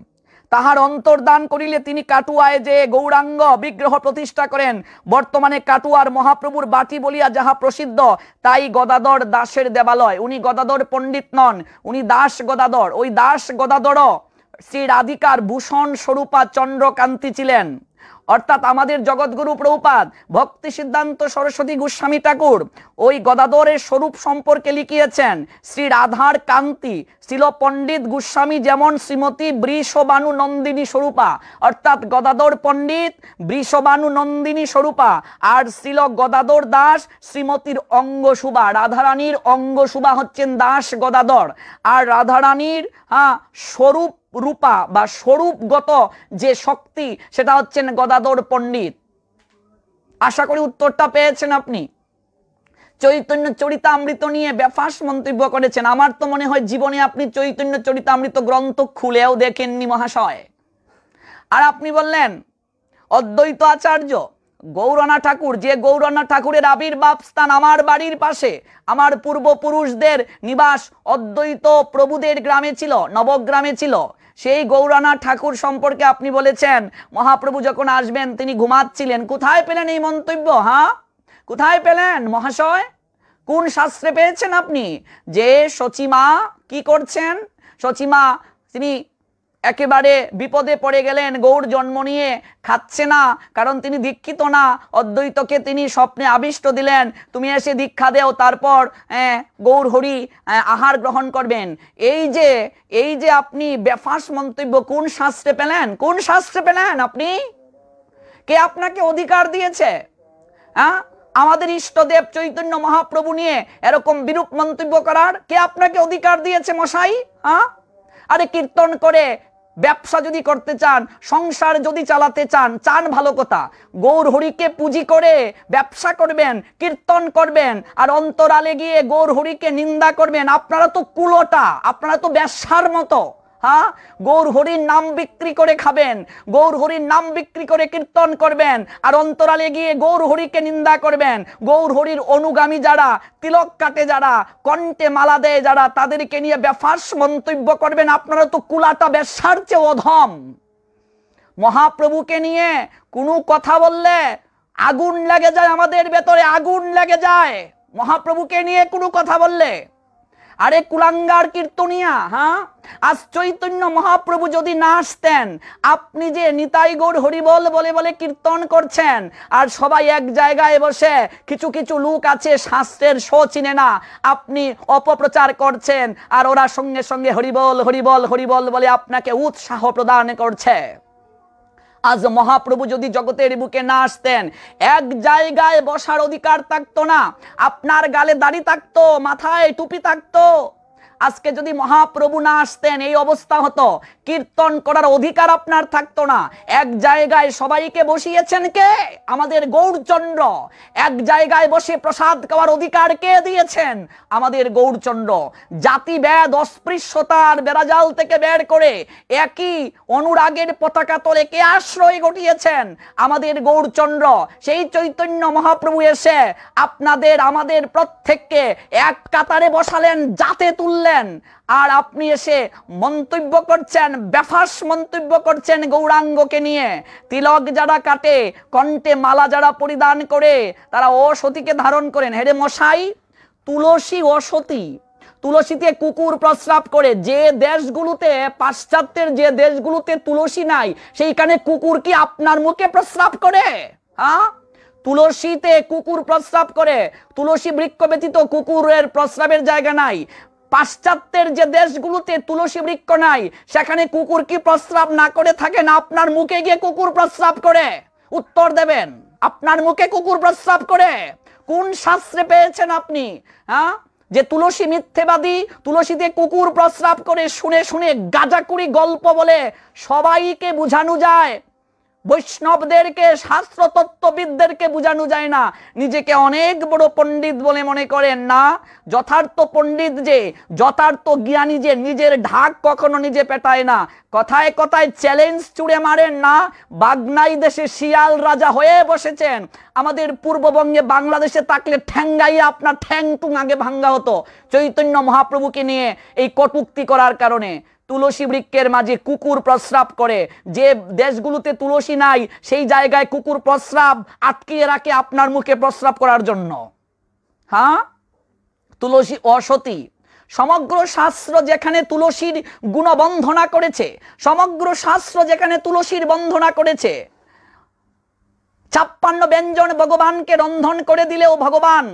তাহার অন্তর্দান করিলে তিনি কাটুয়ায় যে গৌরাঙ্গ বিগ্রহ প্রতিষ্ঠা করেন। বর্তমানে কাটুয়ার মহাপ্রভুর বাটি বলিয়া যাহা প্রসিদ্ধ, তাই গদাধর দাসের দেবালয়। উনি গদাধর পণ্ডিত নন, উনি দাস গদাধর। ওই দাস গদাধর শ্রী রাধিকার ভূষণ স্বরূপা চন্দ্রকান্তি ছিলেন। অর্থাৎ আমাদের জগৎগুরু প্রভুপাদ ভক্তি সিদ্ধান্ত সরস্বতী গোস্বামী ঠাকুর ওই গদাধরের স্বরূপ সম্পর্কে লিখিয়েছেন। শ্রী রাধার কান্তি শিল পণ্ডিত গোস্বামী যেমন শ্রীমতী বৃষবানু নন্দিনী স্বরূপা, অর্থাৎ গদাধর পণ্ডিত বৃষবানু নন্দিনী স্বরূপা, আর শিল গদাধর দাস শ্রীমতীর অঙ্গশুভা। রাধারানীর অঙ্গশুভা হচ্ছেন দাস গদাধর, আর রাধারানীর স্বরূপ রূপা বা স্বরূপগত যে শক্তি সেটা হচ্ছেন গদাধর পণ্ডিত। আশা করি উত্তরটা পেয়েছেন আপনি। চৈতন্য চরিতামৃত নিয়ে বেফাস মন্তব্য করেছেন। আমার তো মনে হয় জীবনে আপনি চৈতন্য চরিতামৃত গ্রন্থ খুলেও দেখেননি মহাশয়। আর আপনি বললেন অদ্বৈত আচার্য গৌরনা ঠাকুর, যে গৌরনা ঠাকুরের আবির্ভাব স্থান আমার বাড়ির পাশে, আমার পূর্বপুরুষদের নিবাস অদ্বৈত প্রভুদের গ্রামে ছিল, নবগ্রামে ছিল। সেই গৌরনা ঠাকুর সম্পর্কে আপনি বলেছেন মহাপ্রভু যখন আসবেন তিনি ঘুমাচ্ছিলেন। কোথায় পেলেন এই মন্তব্য? কোথায় পেলেন মহাশয়? কোন শাস্ত্রে পেয়েছেন আপনি? যে সচিমা কি করছেন? সচিমা তিনি একেবারে বিপদে পড়ে গেলেন, গৌর জন্ম নিয়ে খাচ্ছে না, কারণ তিনি দীক্ষিত না। অদ্বৈতকে তিনি স্বপ্নে আবিষ্ট দিলেন, তুমি এসে দীক্ষা দেও, তারপর গৌর হরি আহার গ্রহণ করবেন। এই যে আপনি বেফাস মন্তব্য কোন শাস্ত্রে পেলেন? কোন শাস্ত্রে পেলেন আপনি? কে আপনাকে অধিকার দিয়েছে আমাদের ইষ্টদেব চৈতন্য মহাপ্রভু নিয়ে এরকম বিরূপ মন্তব্য করার? কে আপনাকে অধিকার দিয়েছে মশাই? আরে কীর্তন করে ব্যবসা যদি করতে চান, সংসার যদি চালাতে চান ভালো কথা। গৌর হরিকে পুঁজি করে ব্যবসা করবেন, কীর্তন করবেন, আর অন্তরালে গিয়ে গৌর হরিকে নিন্দা করবেন। আপনারা তো কুলোটা, আপনারা তো ব্যবসার মতো। গৌর হরির নাম বিক্রি করে খাবেন, গৌর হরির নাম বিক্রি করে কীর্তন করবেন, আর অন্তরালে গিয়ে গৌর হরিকে নিন্দা করবেন। গৌর হরির অনুগামী যারা, তিলক কাটে যারা, কণ্ঠে মালা দেয় যারা, তাদেরকে নিয়ে বেফাস মন্তব্য করবেন। আপনারা তো কুলাটা ব্যবসার চেয়ে অধম। মহাপ্রভুকে নিয়ে কোনো কথা বললে আগুন লেগে যায়, আমাদের ভেতরে আগুন লেগে যায় মহাপ্রভুকে নিয়ে কোনো কথা বললে। আরে কুলাঙ্গার কীর্তনিয়া, আজ চৈতন্য মহাপ্রভু যদি না আসতেন, আপনি যে নিতাই গৌর হরিবল বলে বলে কীর্তন করছেন, আর সবাই এক জায়গায় বসে, কিছু কিছু লোক আছে শাস্ত্রের শো চিনে না, আপনি অপপ্রচার করছেন, আর ওরা সঙ্গে সঙ্গে হরিবল হরিবল হরিবল বলে আপনাকে উৎসাহ প্রদান করছে। আজ মহাপ্রভু যদি জগতের বুকে না আসতেন, এক জায়গায় বসার অধিকার থাকতো না, আপনার গালে দাড়ি থাকতো, মাথায় টুপি থাকতো। আজকে যদি মহাপ্রভু না আসতেন এই অবস্থা হতো, কীর্তন করার অধিকার আপনার থাকতো না। এক জায়গায় সবাইকে বসিয়েছেন কে? আমাদের গৌরচন্দ্র। এক জায়গায় বসে প্রসাদ খাওয়ার অধিকার কে দিয়েছেন? আমাদের গৌরচন্দ্র। জাতিভেদ অস্পৃশ্যতার বেড়াজাল থেকে বের করে একই অনুরাগের পতাকা তলে কে আশ্রয় ঘটিয়েছেন? আমাদের গৌরচন্দ্র। সেই চৈতন্য মহাপ্রভু এসে আপনাদের আমাদের প্রত্যেককে এক কাতারে বসালেন, জাতে তুললেন, আর আপনি এসে মন্তব্য করছেন, বেফাস মন্তব্য করছেন গৌরাঙ্গকে নিয়ে। তিলক যারা কাটে, কণ্ঠে মালা যারা পরিধান করে, তারা অসতীকে ধারণ করেন। হেরে মশাই, তুলসী অসতী, তুলসীতে কুকুর প্রস্রাব করে। যে দেশগুলোতে, পাশ্চাত্যের যে দেশগুলোতে তুলসী নাই, সেইখানে কুকুর কি আপনার মুখে প্রস্রাব করে? তুলসীতে কুকুর প্রস্রাব করে। তুলসী বৃক্ষ ব্যতীত কুকুরের প্রস্রাবের জায়গা নাই। পাশ্চাত্যের যে দেশগুলোতে তুলসী বৃক্ষ নাই, সেখানে কুকুর কি প্রস্রাব না করে থাকে না আপনার মুখে গিয়ে কুকুর প্রস্রাব করে? উত্তর দেবেন। আপনার মুখে কুকুর প্রস্রাব করে? কোন শাস্ত্রে পেয়েছেন আপনি যে তুলসী মিথ্যেবাদী, তুলসীতে কুকুর প্রস্রাব করে? শুনে শুনে গাঁজাকুড়ি গল্প বলে সবাইকে বুঝানো যায়, বৈষ্ণবদেরকে, শাস্ত্র তত্ত্ববিদদেরকে বোঝানো যায় না। নিজেকে অনেক বড় পণ্ডিত বলে মনে করেন না। যথার্থ পণ্ডিত যে, যথার্থ জ্ঞানী যে, নিজের ঢাক কখনো নিজে পেটায় না। কথায় কথায় চ্যালেঞ্জ ছুড়ে মারেন না। বাগনাই দেশে শিয়াল রাজা হয়ে বসেছেন। আমাদের পূর্ববঙ্গে, বাংলাদেশে থাকলে ঠ্যাঙ্গাই আপনার ঠ্যাং টুং আগে ভাঙ্গা হতো চৈতন্য মহাপ্রভুকে নিয়ে এই কটূক্তি করার কারণে। তুলসী বৃক্ষের মাঝে কুকুর প্রস্রাব করে। যে দেশগুলোতে তুলসী নাই, সেই জায়গায় কুকুর প্রস্রাব আটকিয়ে রাখে আপনার মুখে প্রস্রাব করার জন্য। তুলসী অসতী। সমগ্র শাস্ত্র যেখানে তুলসীর গুণ বন্ধনা করেছে, সমগ্র শাস্ত্র যেখানে তুলসীর বন্ধনা করেছে, 56 ব্যঞ্জন ভগবানকে রন্ধন করে দিলেও ভগবান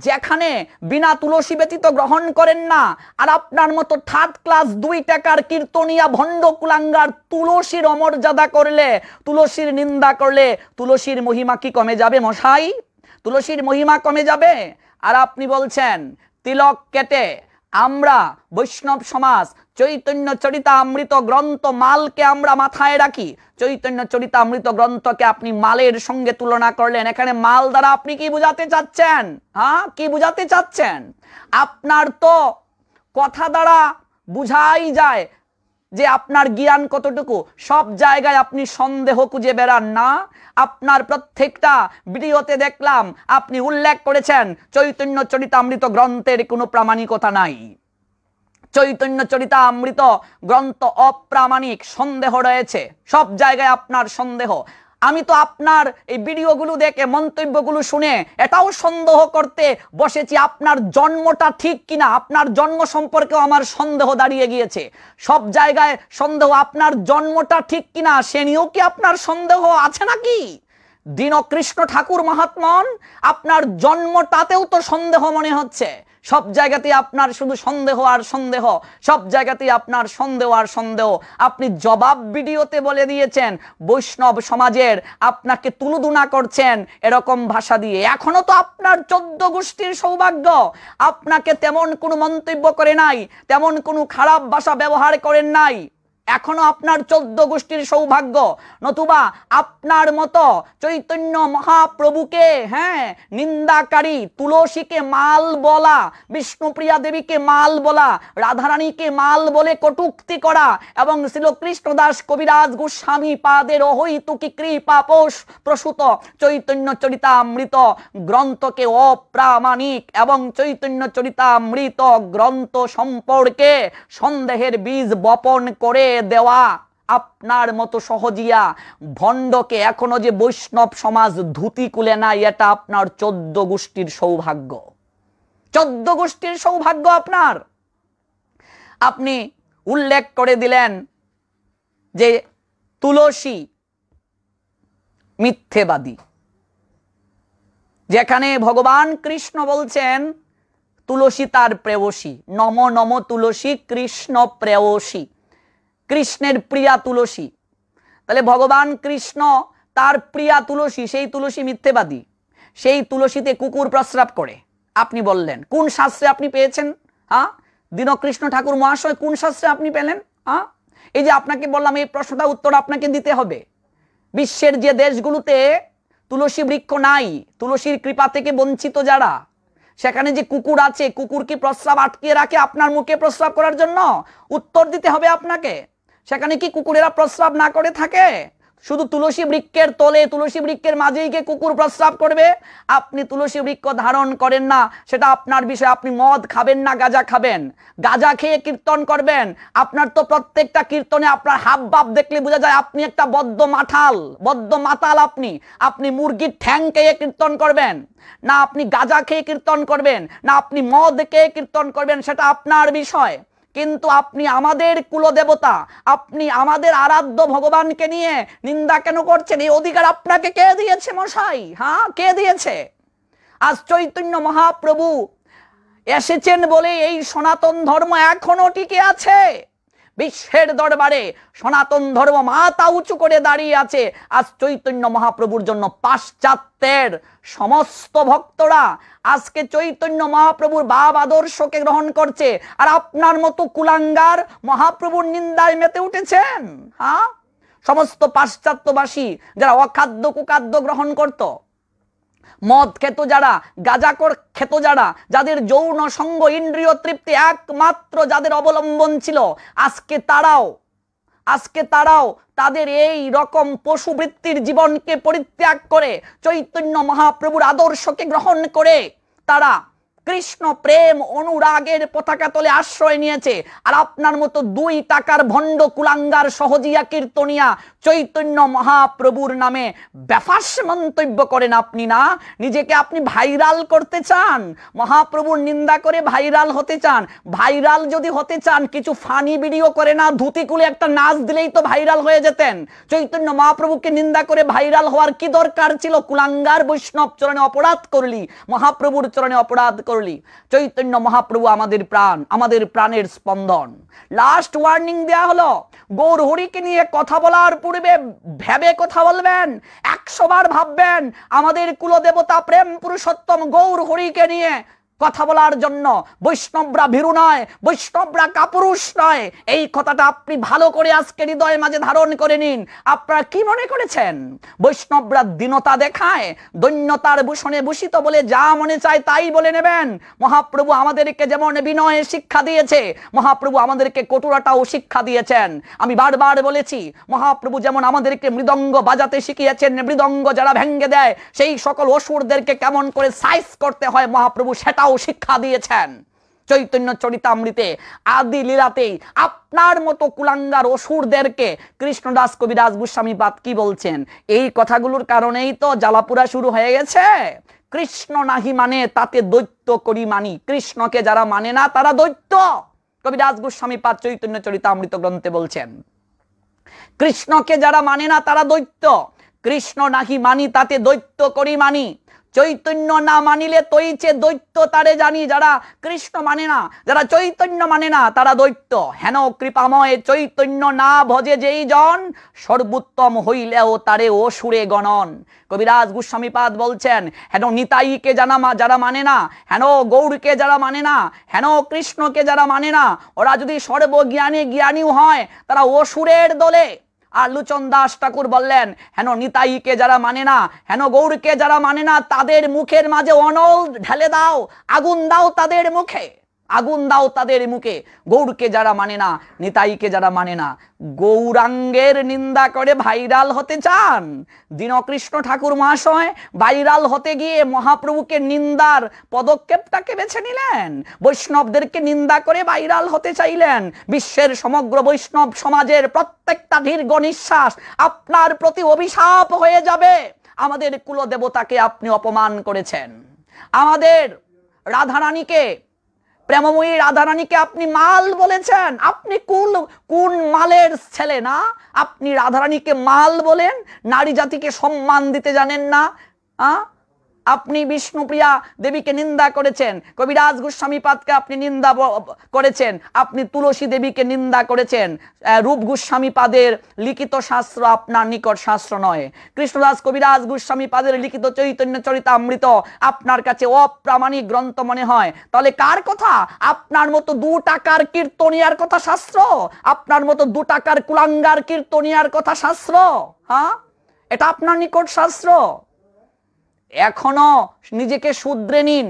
যেখানে বিনা তুলসী ব্যতীত গ্রহণ করেন না, আর আপনার মতো থার্ড ক্লাস 2 টাকার কীর্তনিয়া ভণ্ড কুলাঙ্গার তুলসীর অমর্যাদা করলে, তুলসীর নিন্দা করলে তুলসীর মহিমা কি কমে যাবে মশাই? তুলসীর মহিমা কমে যাবে? আর আপনি বলছেন তিলক কেটে আমরা বৈষ্ণব সমাজ চৈতন্য চরিতামৃত গ্রন্থ মালকে আমরা মাথায় রাখি। চৈতন্য চরিতামৃত গ্রন্থকে আপনি মালের সঙ্গে তুলনা করলেন। এখানে মাল দ্বারা আপনি কি বুঝাতে চাচ্ছেন? হ্যাঁ, কি বুঝাতে চাচ্ছেন? আপনার তো কথা দ্বারা বুঝাই যায় যে আপনার জ্ঞান কতটুকু। সব জায়গায় আপনি সন্দেহ খুঁজে বেড়ান না। আপনার প্রত্যেকটা ভিডিওতে দেখলাম আপনি উল্লেখ করেছেন চৈতন্য চরিতামৃত গ্রন্থের কোনো প্রামাণিকতা নাই, চৈতন্য চরিতামৃত গ্রন্থ অপ্রামাণিক, সন্দেহ রয়েছে, সব জায়গায় আপনার সন্দেহ। আমি তো আপনার এই ভিডিওগুলো দেখে মন্তব্যগুলো শুনে এটাও সন্দেহ করতে বসেছি আপনার জন্মটা ঠিক কিনা। আপনার জন্ম সম্পর্কেও আমার সন্দেহ দাঁড়িয়ে গিয়েছে। সব জায়গায় সন্দেহ, আপনার জন্মটা ঠিক কিনা সে নিয়েও কি আপনার সন্দেহ আছে নাকি? দীনকৃষ্ণ ঠাকুর মহাত্মন, আপনার জন্মটাতেও তো সন্দেহ মনে হচ্ছে। সব জায়গাতেই আপনার শুধু সন্দেহ আর সন্দেহ, সব জায়গাতেই আপনার সন্দেহ আর সন্দেহ। আপনি জবাব ভিডিওতে বলে দিয়েছেন বৈষ্ণব সমাজের আপনাকে তুলুদুনা করছেন এরকম ভাষা দিয়ে। এখনো তো আপনার 14 গোষ্ঠীর সৌভাগ্য, আপনাকে তেমন কোনো মন্তব্য করে নাই, তেমন কোনো খারাপ ভাষা ব্যবহার করেন নাই। এখনো আপনার 14 গোষ্ঠীর সৌভাগ্য। নতুবা আপনার মতো চৈতন্য মহাপ্রভুকে নিন্দাকারী, তুলসীকে মাল বলা, বিষ্ণুপ্রিয়া দেবীকে মাল বলা, রাধারানীকে মাল বলে কটূক্তি করা এবং শ্রীকৃষ্ণদাস কবিরাজ গোস্বামী পাদের অহৈতুকী কৃপা প্রসূত চৈতন্য চরিতামৃত গ্রন্থকে অপ্রামাণিক এবং চৈতন্য চরিতামৃত গ্রন্থ সম্পর্কে সন্দেহের বীজ বপন করে দেওয়া আপনার মতো সহজিয়া ভণ্ডকে এখনো যে বৈষ্ণব সমাজ ধুতি কুলে নাই, এটা আপনার 14 গোষ্ঠীর সৌভাগ্য। 14 গোষ্ঠীর সৌভাগ্য আপনার। আপনি উল্লেখ করে দিলেন যে তুলসী মিথ্যেবাদী, যেখানে ভগবান কৃষ্ণ বলছেন তুলসী তার প্রেয়সী, নম নম তুলসী কৃষ্ণ প্রেয়সী, কৃষ্ণের প্রিয়া তুলসী। তাহলে ভগবান কৃষ্ণ তার প্রিয়া তুলসী, সেই তুলসী মিথ্যেবাদী, সেই তুলসীতে কুকুর প্রস্রাব করে। আপনি বললেন কোন শাস্ত্রে আপনি পেয়েছেন? হ্যাঁ, দীনকৃষ্ণ ঠাকুর মহাশয় কোন শাস্ত্রে আপনি পেলেন? হ্যাঁ, এই যে আপনাকে বললাম এই প্রশ্নটা উত্তর আপনাকে দিতে হবে। বিশ্বের যে দেশগুলোতে তুলসী বৃক্ষ নাই, তুলসীর কৃপা থেকে বঞ্চিত যারা, সেখানে যে কুকুর আছে, কুকুর কি প্রস্রাব আটকে রাখে আপনার মুখে প্রস্রাব করার জন্য? উত্তর দিতে হবে আপনাকে। সেখানে কি কুকুরেরা প্রস্রাব না করে থাকে? শুধু তুলসী বৃক্ষের তলে, তুলসী বৃক্ষের মাঝেই কি কুকুর প্রস্রাব করবে? আপনি তুলসী বৃক্ষ ধারণ করেন না, সেটা আপনার বিষয়। আপনি মদ খাবেন না গাঁজা খাবেন, গাঁজা খেয়ে কীর্তন করবেন। আপনার তো প্রত্যেকটা কীর্তনে আপনার হাব ভাব দেখলে বোঝা যায় আপনি একটা বদ্ধ মাতাল, বদ্ধ মাতাল। আপনি মুরগির ঠ্যাং খেয়ে কীর্তন করবেন না, আপনি গাঁজা খেয়ে কীর্তন করবেন না, আপনি মদ খেয়ে কীর্তন করবেন, সেটা আপনার বিষয়। কিন্তু আপনি আমাদের কুলদেবতা, আপনি আমাদের আরাধ্য ভগবানকে নিয়ে নিন্দা কেন করছেন? এই অধিকার আপনাকে কে দিয়েছে মশাই? হ্যাঁ, কে দিয়েছে? আজ চৈতন্য মহাপ্রভু এসেছেন বলে এই সনাতন ধর্ম এখনো টিকে আছে। বিশ্বের দরবারে সনাতন ধর্ম মাথা উঁচু করে দাঁড়িয়ে আছে। আজ চৈতন্য মহাপ্রভুর জন্য পাশ্চাত্যের সমস্ত ভক্তরা আজকে চৈতন্য মহাপ্রভুর ভাব আদর্শকে গ্রহণ করছে, আর আপনার মতো কুলাঙ্গার মহাপ্রভুর নিন্দায় মেতে উঠেছেন। হ্যাঁ, সমস্ত পাশ্চাত্যবাসী যারা অখাদ্য কুখাদ্য গ্রহণ করত, মদ খেত যারা, গাঁজা খেত যারা, যাদের যৌন সঙ্গ ইন্দ্রিয় তৃপ্তি একমাত্র যাদের অবলম্বন ছিল, আজকে তারাও তাদের এই রকম পশুবৃত্তির জীবনকে পরিত্যাগ করে চৈতন্য মহাপ্রভুর আদর্শকে গ্রহণ করে তারা কৃষ্ণ প্রেম অনুরাগের পতাকা তলে আশ্রয় নিয়েছে, আর আপনার মতো 2 টাকার ভণ্ড কুলাঙ্গার সহজিয়া কীর্তনিয়া চৈতন্য মহাপ্রভুর নামে বেফাস মন্তব্য করেন আপনি না? নিজেকে আপনি ভাইরাল করতে চান, মহাপ্রভুর নিন্দা করে ভাইরাল হতে চান। ভাইরাল যদি হতে চান কিছু ফানি ভিডিও করে না ধুতি খুলে একটা নাচ দিলেই তো ভাইরাল হয়ে যেতেন। চৈতন্য মহাপ্রভুকে নিন্দা করে ভাইরাল হওয়ার কি দরকার ছিল? কুলাঙ্গার বৈষ্ণব চরণে অপরাধ করলি, মহাপ্রভুর চরণে অপরাধ করলি। চৈতন্য মহাপ্রভু আমাদের প্রাণ, আমাদের প্রাণের স্পন্দন। লাস্ট ওয়ার্নিং দেয়া হলো, গৌর হরিকে নিয়ে কথা বলার পূর্বে ভেবে কথা বলবেন, 100 বার ভাববেন। আমাদের কুলদেবতা প্রেম পুরুষোত্তম গৌর হরিকে নিয়ে কথা বলার জন্য বৈষ্ণবরা ভীরু নয়, বৈষ্ণবরা কাপুরুষ নয়। এই কথাটা আপনি ভালো করে আজকে হৃদয়ের মাঝে ধারণ করে নিন। আপনারা কি মনে করেছেন বৈষ্ণবরা দীনতা দেখায়, দৈন্যতার ভূষণে ভূষিত বলে যা মনে চায় তাই বলে নেবেন? মহাপ্রভু আমাদেরকে যেমন বিনয়ে শিক্ষা দিয়েছে, মহাপ্রভু আমাদেরকে কটুরাটাও শিক্ষা দিয়েছেন। আমি বারবার বলেছি, মহাপ্রভু যেমন আমাদেরকে মৃদঙ্গ বাজাতে শিখিয়েছেন, মৃদঙ্গ যারা ভেঙ্গে দেয় সেই সকল অসুরদেরকে কেমন করে সাইজ করতে হয় মহাপ্রভু সেটা শিক্ষা দিয়েছেন। চৈতন্য চরিতামৃতে আদি লীলাতেই আপনার মতো কুলাঙ্গার অসুরদেরকে কৃষ্ণদাস কবিরাজ গোস্বামীপাদ কি বলছেন? এই কথাগুলোর কারণেই তো জ্বালাপুরা শুরু হয়ে গেছে। কৃষ্ণ নাহি মানে তাতে দৈত্য করি মানি, কৃষ্ণকে যারা মানে না তারা দৈত্য। কবিরাজ গোস্বামীপাদ চৈতন্য চরিতামৃত গ্রন্থে বলছেন, কৃষ্ণকে যারা মানে না তারা দৈত্য। কৃষ্ণ নাহি মানি তাতে দৈত্য করি মানি, চৈতন্য না মানিলে তৈছে দৈত্য তারে জানি। যারা কৃষ্ণ মানে না, যারা চৈতন্য মানে না তারা দৈত্য। হেন কৃপাময় চৈতন্য না ভজে যেই জন, সর্বোত্তম হইলেও তারে অসুরে গণন। কবিরাজ গোস্বামীপাদ বলছেন, হেন নিতাইকে যারা মানে না, হেন গৌরকে যারা মানে না, হেন কৃষ্ণকে যারা মানে না, ওরা যদি সর্বজ্ঞানী জ্ঞানীও হয় তারা অসুরের দলে। আর লোচন দাস ঠাকুর বললেন, হেন নিতাইকে যারা মানে না, হেন গৌরকে যারা মানে না, তাদের মুখের মাঝে অনল ঢেলে দাও, আগুন দাও তাদের মুখে, আগুন দাও তাদের মুখে। গৌরকে যারা মানে না, নিতাইকে যারা মানে না, গৌরাঙ্গের নিন্দা করে ভাইরাল হতে চান? দীনকৃষ্ণ ঠাকুর মহাশয় ভাইরাল হতে গিয়ে মহাপ্রভুকে নিন্দার পদক্ষেপটাকে বেছে নিলেন, বৈষ্ণবদেরকে নিন্দা করে ভাইরাল হতে চাইলেন। বিশ্বের সমগ্র বৈষ্ণব সমাজের প্রত্যেকটা দীর্ঘ নিঃশ্বাস আপনার প্রতি অভিশাপ হয়ে যাবে। আমাদের কুলদেবতাকে আপনি অপমান করেছেন, আমাদের রাধারানীকে, প্রেমময়ী রাধারানীকে আপনি মাল বলেছেন। আপনি কোন মালের ছেলে না? আপনি রাধারানীকে মাল বলেন, নারী জাতিকে সম্মান দিতে জানেন না। আপনি বিষ্ণুপ্রিয়া দেবীকে নিন্দা করেছেন, কবিরাজ গোস্বামীপাদকে আপনি নিন্দা করেছেন, আপনি তুলসী দেবীকে নিন্দা করেছেন। রূপ গোস্বামীপাদের লিখিত শাস্ত্র আপনার নিকট শাস্ত্র নয়। কৃষ্ণদাস কবিরাজ গোস্বামীপাদের লিখিত চৈতন্য চরিতামৃত আপনার কাছে অপ্রামাণিক গ্রন্থ মনে হয়। তাহলে কার কথা? আপনার মতো 2 টাকার কীর্তনিয়ার কথা শাস্ত্র? আপনার মতো 2 টাকার কুলাঙ্গার কীর্তনিয়ার কথা শাস্ত্র? এটা আপনার নিকট শাস্ত্র? এখনো নিজেকে শুধরে নিন।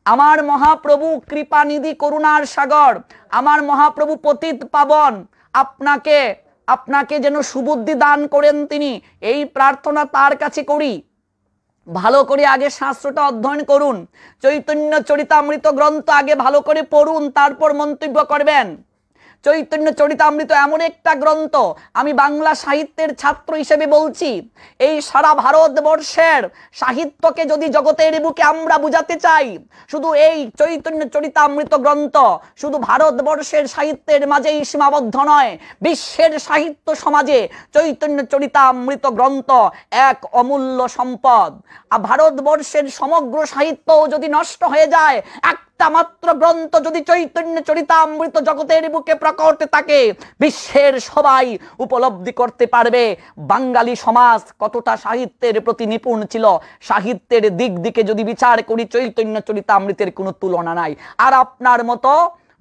আমার মহাপ্রভু কৃপানিধি করুণার সাগর, আমার মহাপ্রভু পতিত পাবন, আপনাকে যেন সুবুদ্ধি দান করেন তিনি, এই প্রার্থনা তার কাছে করি। ভালো করে আগে শাস্ত্রটা অধ্যয়ন করুন, চৈতন্য চরিতামৃত গ্রন্থ আগে ভালো করে পড়ুন, তারপর মন্তব্য করবেন। চৈতন্য চরিতামৃত এমন একটা গ্রন্থ, আমি বাংলা সাহিত্যের ছাত্র হিসেবে বলছি, এই সারা ভারতবর্ষের সাহিত্যকে যদি জগতের বুকে আমরা বুঝাতে চাই, শুধু এই চৈতন্য চরিতামৃত গ্রন্থ শুধু ভারতবর্ষের সাহিত্যের মাঝেই সীমাবদ্ধ নয়, বিশ্বের সাহিত্য সমাজে চৈতন্য চরিতামৃত গ্রন্থ এক অমূল্য সম্পদ। আর ভারতবর্ষের সমগ্র সাহিত্য যদি নষ্ট হয়ে যায়, একটা মাত্র গ্রন্থ যদি চৈতন্য চরিতামৃত জগতের বুকে প্রকট থাকে, বিশ্বের সবাই উপলব্ধি করতে পারবে বাঙালি সমাজ কতটা সাহিত্যের প্রতি নিপুণ ছিল। সাহিত্যের দিকে যদি বিচার করি, চৈতন্য চরিতামৃতের কোনো তুলনা নাই। আর আপনার মতো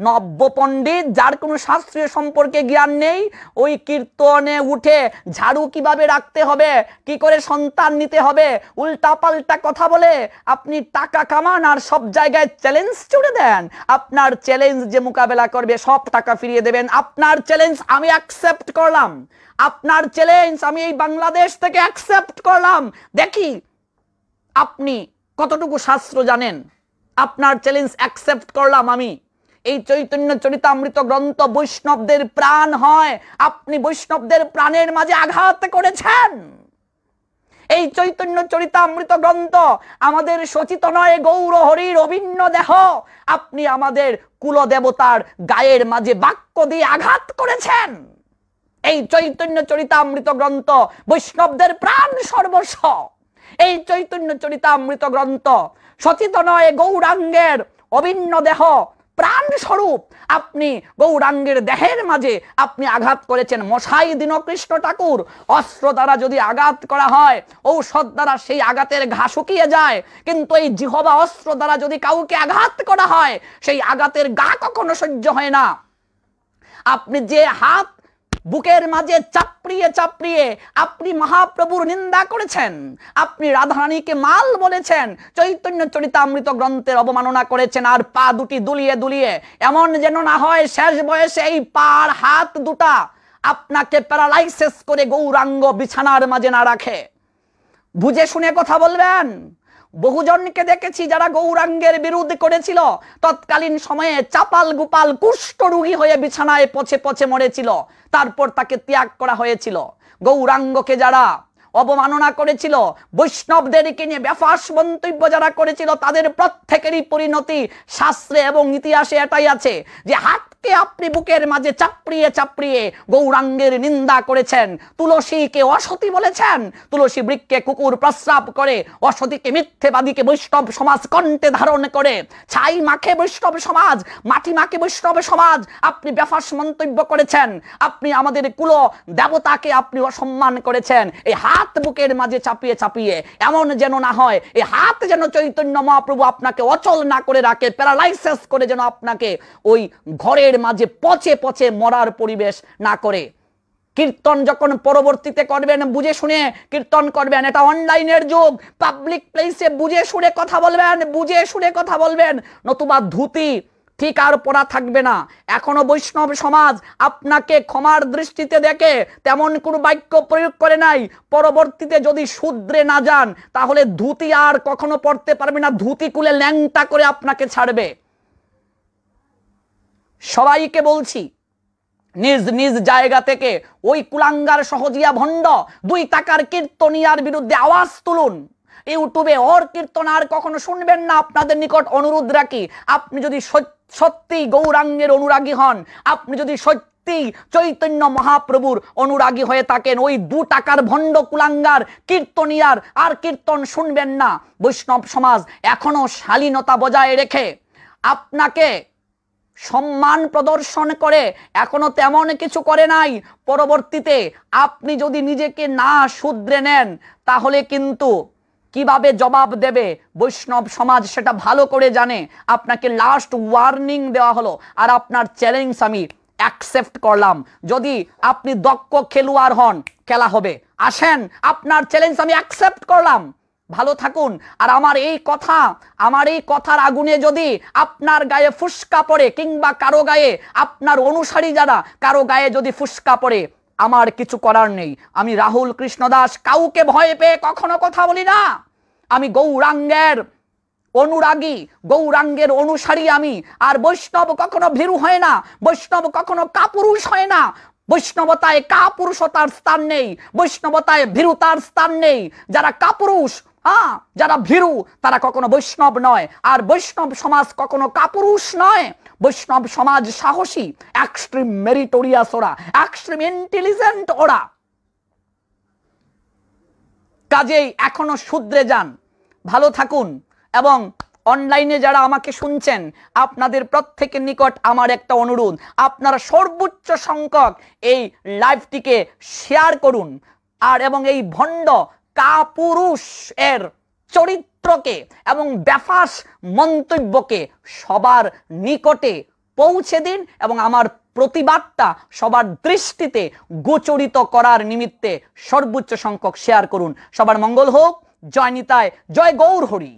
নব্য পণ্ডিত যার কোনো শাস্ত্রীয় সম্পর্কে জ্ঞান নেই, ওই কীর্তনে উঠে ঝাড়ু কিভাবে রাখতে হবে, কি করে সন্তান নিতে হবে, উল্টা পাল্টা কথা বলে আপনি টাকা কামান আর সব জায়গায় চ্যালেঞ্জ ছুড়ে দেন। আপনার চ্যালেঞ্জ যে মোকাবেলা করবে সব টাকা ফিরিয়ে দেবেন। আপনার চ্যালেঞ্জ আমি অ্যাকসেপ্ট করলাম, আপনার চ্যালেঞ্জ আমি এই বাংলাদেশ থেকে অ্যাকসেপ্ট করলাম। দেখি আপনি কতটুকু শাস্ত্র জানেন। আপনার চ্যালেঞ্জ অ্যাকসেপ্ট করলাম আমি। এই চৈতন্য চরিতামৃত গ্রন্থ বৈষ্ণবদের প্রাণ হয়, আপনি বৈষ্ণবদের প্রাণের মাঝে আঘাত করেছেন। এই চৈতন্য চরিতামৃত গ্রন্থ আমাদের সচিত নয় গৌর হরির অভিন্ন দেহ, আপনি আমাদের কুলদেবতার গায়ের মাঝে বাক্য দিয়ে আঘাত করেছেন। এই চৈতন্য চরিতামৃত গ্রন্থ বৈষ্ণবদের প্রাণ সর্বস্ব। এই চৈতন্য চরিতামৃত গ্রন্থ সচিত নয় গৌরাঙ্গের অভিন্ন দেহ প্রাণ স্বরূপ, আপনি গৌরাঙ্গের দেহের মাঝে আপনি আঘাত করেছেন। মশাই দীনকৃষ্ণ ঠাকুর, অস্ত্র দ্বারা যদি আঘাত করা হয় ঔষধ দ্বারা সেই আঘাতের ঘা শুকিয়ে যায়, কিন্তু এই জিহবা অস্ত্র দ্বারা যদি কাউকে আঘাত করা হয় সেই আঘাতের গা কখনো সহ্য হয় না। আপনি যে হাত বুকের মাঝে চাপড়িয়ে চাপড়িয়ে আপনি মহাপ্রভুর নিন্দা করেছেন, আপনি রাধারানীকে মাল বলেছেন, চৈতন্য চরিতামৃত গ্রন্থের অবমাননা করেছেন, আর পা দুটি দুলিয়ে দুলিয়ে, এমন যেন না হয় শেষ বয়সে এই পার হাত দুটা আপনাকে প্যারালাইসিস করে গৌরাঙ্গ বিছানার মাঝে না রাখে। বুঝে শুনে কথা বলবেন। বহুজনকে দেখেছি যারা গৌরাঙ্গের বিরুদ্ধে করেছিল, তৎকালীন সময়ে চাপাল গোপাল কুষ্ঠ রোগী হয়ে বিছানায় পচে পচে মরেছিল, তারপর তাকে ত্যাগ করা হয়েছিল। গৌরাঙ্গকে যারা অবমাননা করেছিল, বৈষ্ণবদেরকে নিয়ে ব্যাফাস মন্তব্য যারা করেছিল, তাদের প্রত্যেকেরই পরিণতি শাস্ত্রে এবং ইতিহাসে এটাই আছে যে হাতকে আপনি বুকের মাঝে চাপড়িয়ে চাপড়িয়ে গৌরাঙ্গের নিন্দা করেছেন। তুলসীকে অসতী বলেছেন, তুলসী বৃক্ষে কুকুর প্রস্রাব করে, অসতীকে মিথ্যেবাদীকে বৈষ্ণব সমাজ কণ্ঠে ধারণ করে, ছাই মাখে বৈষ্ণব সমাজ, মাটি মাখে বৈষ্ণব সমাজ, আপনি ব্যাফাস মন্তব্য করেছেন। আপনি আমাদের কুল দেবতাকে আপনি অসম্মান করেছেন। এই হাত বুকের মাঝে চাপিয়ে চাপিয়ে, এমন যেন না হয় এই হাত যেন চৈতন্য মহাপ্রভু আপনাকে অচল না করে রাখে, প্যারালাইসিস করে যেন আপনাকে ওই ঘরের মাঝে পচে পচে মরার পরিবেশ না করে। কীর্তন যখন পরবর্তীতে করবেন বুঝে শুনে কীর্তন করবেন। এটা অনলাইনের যুগ, পাবলিক প্লেসে বুঝে শুনে কথা বলবেন, বুঝে শুনে কথা বলবেন, নতুবা ধুতি ঠিক আর পড়া থাকবে না। এখনো বৈষ্ণব সমাজ আপনাকে ক্ষমার দৃষ্টিতে দেখে, তেমন কোনো বাক্য প্রয়োগ করে নাই। পরবর্তীতে যদি শুধরে না যান তাহলে ধুতি আর কখনো পড়তে পারবে না, ধুতি খুলে ল্যাংটা করে আপনাকে ছাড়বে। সবাইকে বলছি, নিজ নিজ জায়গা থেকে ওই কুলাঙ্গার সহজিয়া ভণ্ড 2 টাকার কীর্তনিয়ার বিরুদ্ধে আওয়াজ তুলুন। ইউটিউবে ওর কীর্তন আর কখনো শুনবেন না। আপনাদের নিকট অনুরোধ রাখি, আপনি যদি সত্যি গৌরাঙ্গের অনুরাগী হন, আপনি যদি সত্যি চৈতন্য মহাপ্রভুর অনুরাগী হয়ে থাকেন, ওই 2 টাকার ভণ্ড কুলাঙ্গার কীর্তনিয়ার আর কীর্তন শুনবেন না। বৈষ্ণব সমাজ এখনো শালীনতা বজায় রেখে আপনাকে সম্মান প্রদর্শন করে, এখনো তেমন কিছু করে নাই। পরবর্তীতে আপনি যদি নিজেকে না শুধরে নেন তাহলে কিন্তু কিভাবে জবাব দেবে বৈষ্ণব সমাজ সেটা ভালো করে জানে। আপনাকে লাস্ট ওয়ার্নিং দেওয়া হলো, আর আপনার চ্যালেঞ্জ আমি অ্যাকসেপ্ট করলাম। যদি আপনি দক্ষ খেলোয়াড় হন, খেলা হবে। আসেন, আপনার চ্যালেঞ্জ আমি অ্যাকসেপ্ট করলাম। ভালো থাকুন। আর আমার এই কথার আগুনে যদি আপনার গায়ে ফুসকা পড়ে, কিংবা কারো গায়ে, আপনার অনুসারী যারা কারো গায়ে যদি ফুসকা পড়ে, আমার কিছু করার নেই। আমি রাহুল কৃষ্ণ দাস কাউকে ভয় পেয়ে কখনো কথা বলি না। আমি গৌরাঙ্গের অনুরাগী, গৌরাঙ্গের অনুসারী আমি। আর বৈষ্ণব কখনো ভীরু হয় না, বৈষ্ণব কখনো কাপুরুষ হয় না। বৈষ্ণবতায় কাপুরুষতার স্থান নেই, বৈষ্ণবতায় ভীরুতার স্থান নেই। যারা কাপুরুষ, যারা ভীরু, তারা কখনো বৈষ্ণব নয়। আর বৈষ্ণব সমাজ কখনো কাপুরুষ নয়। বৈষ্ণব সমাজ সাহসী, এক্সট্রিম মেরিটোরিয়াস ওরা, এক্সট্রিম ইন্টেলিজেন্ট ওরা। কাজেই এখনো শুধরে যান। ভালো থাকুন। এবং অনলাইনে যারা আমাকে শুনছেন, আপনাদের প্রত্যেকের নিকট আমার একটা অনুরোধ, আপনারা সর্বোচ্চ সংখ্যক এই লাইভটিকে শেয়ার করুন। আর এবং এই ভণ্ড কাপুরুষ এর চরিত্রকে এবং ব্যাফাস মন্তব্যকে সবার নিকটে পৌঁছে দিন, এবং আমার প্রতিবাদটা সবার দৃষ্টিতে গোচরিত করার নিমিত্তে সর্বোচ্চ সংখ্যক শেয়ার করুন। সবার মঙ্গল হোক। জয় নিতাই, জয় গৌর হরি।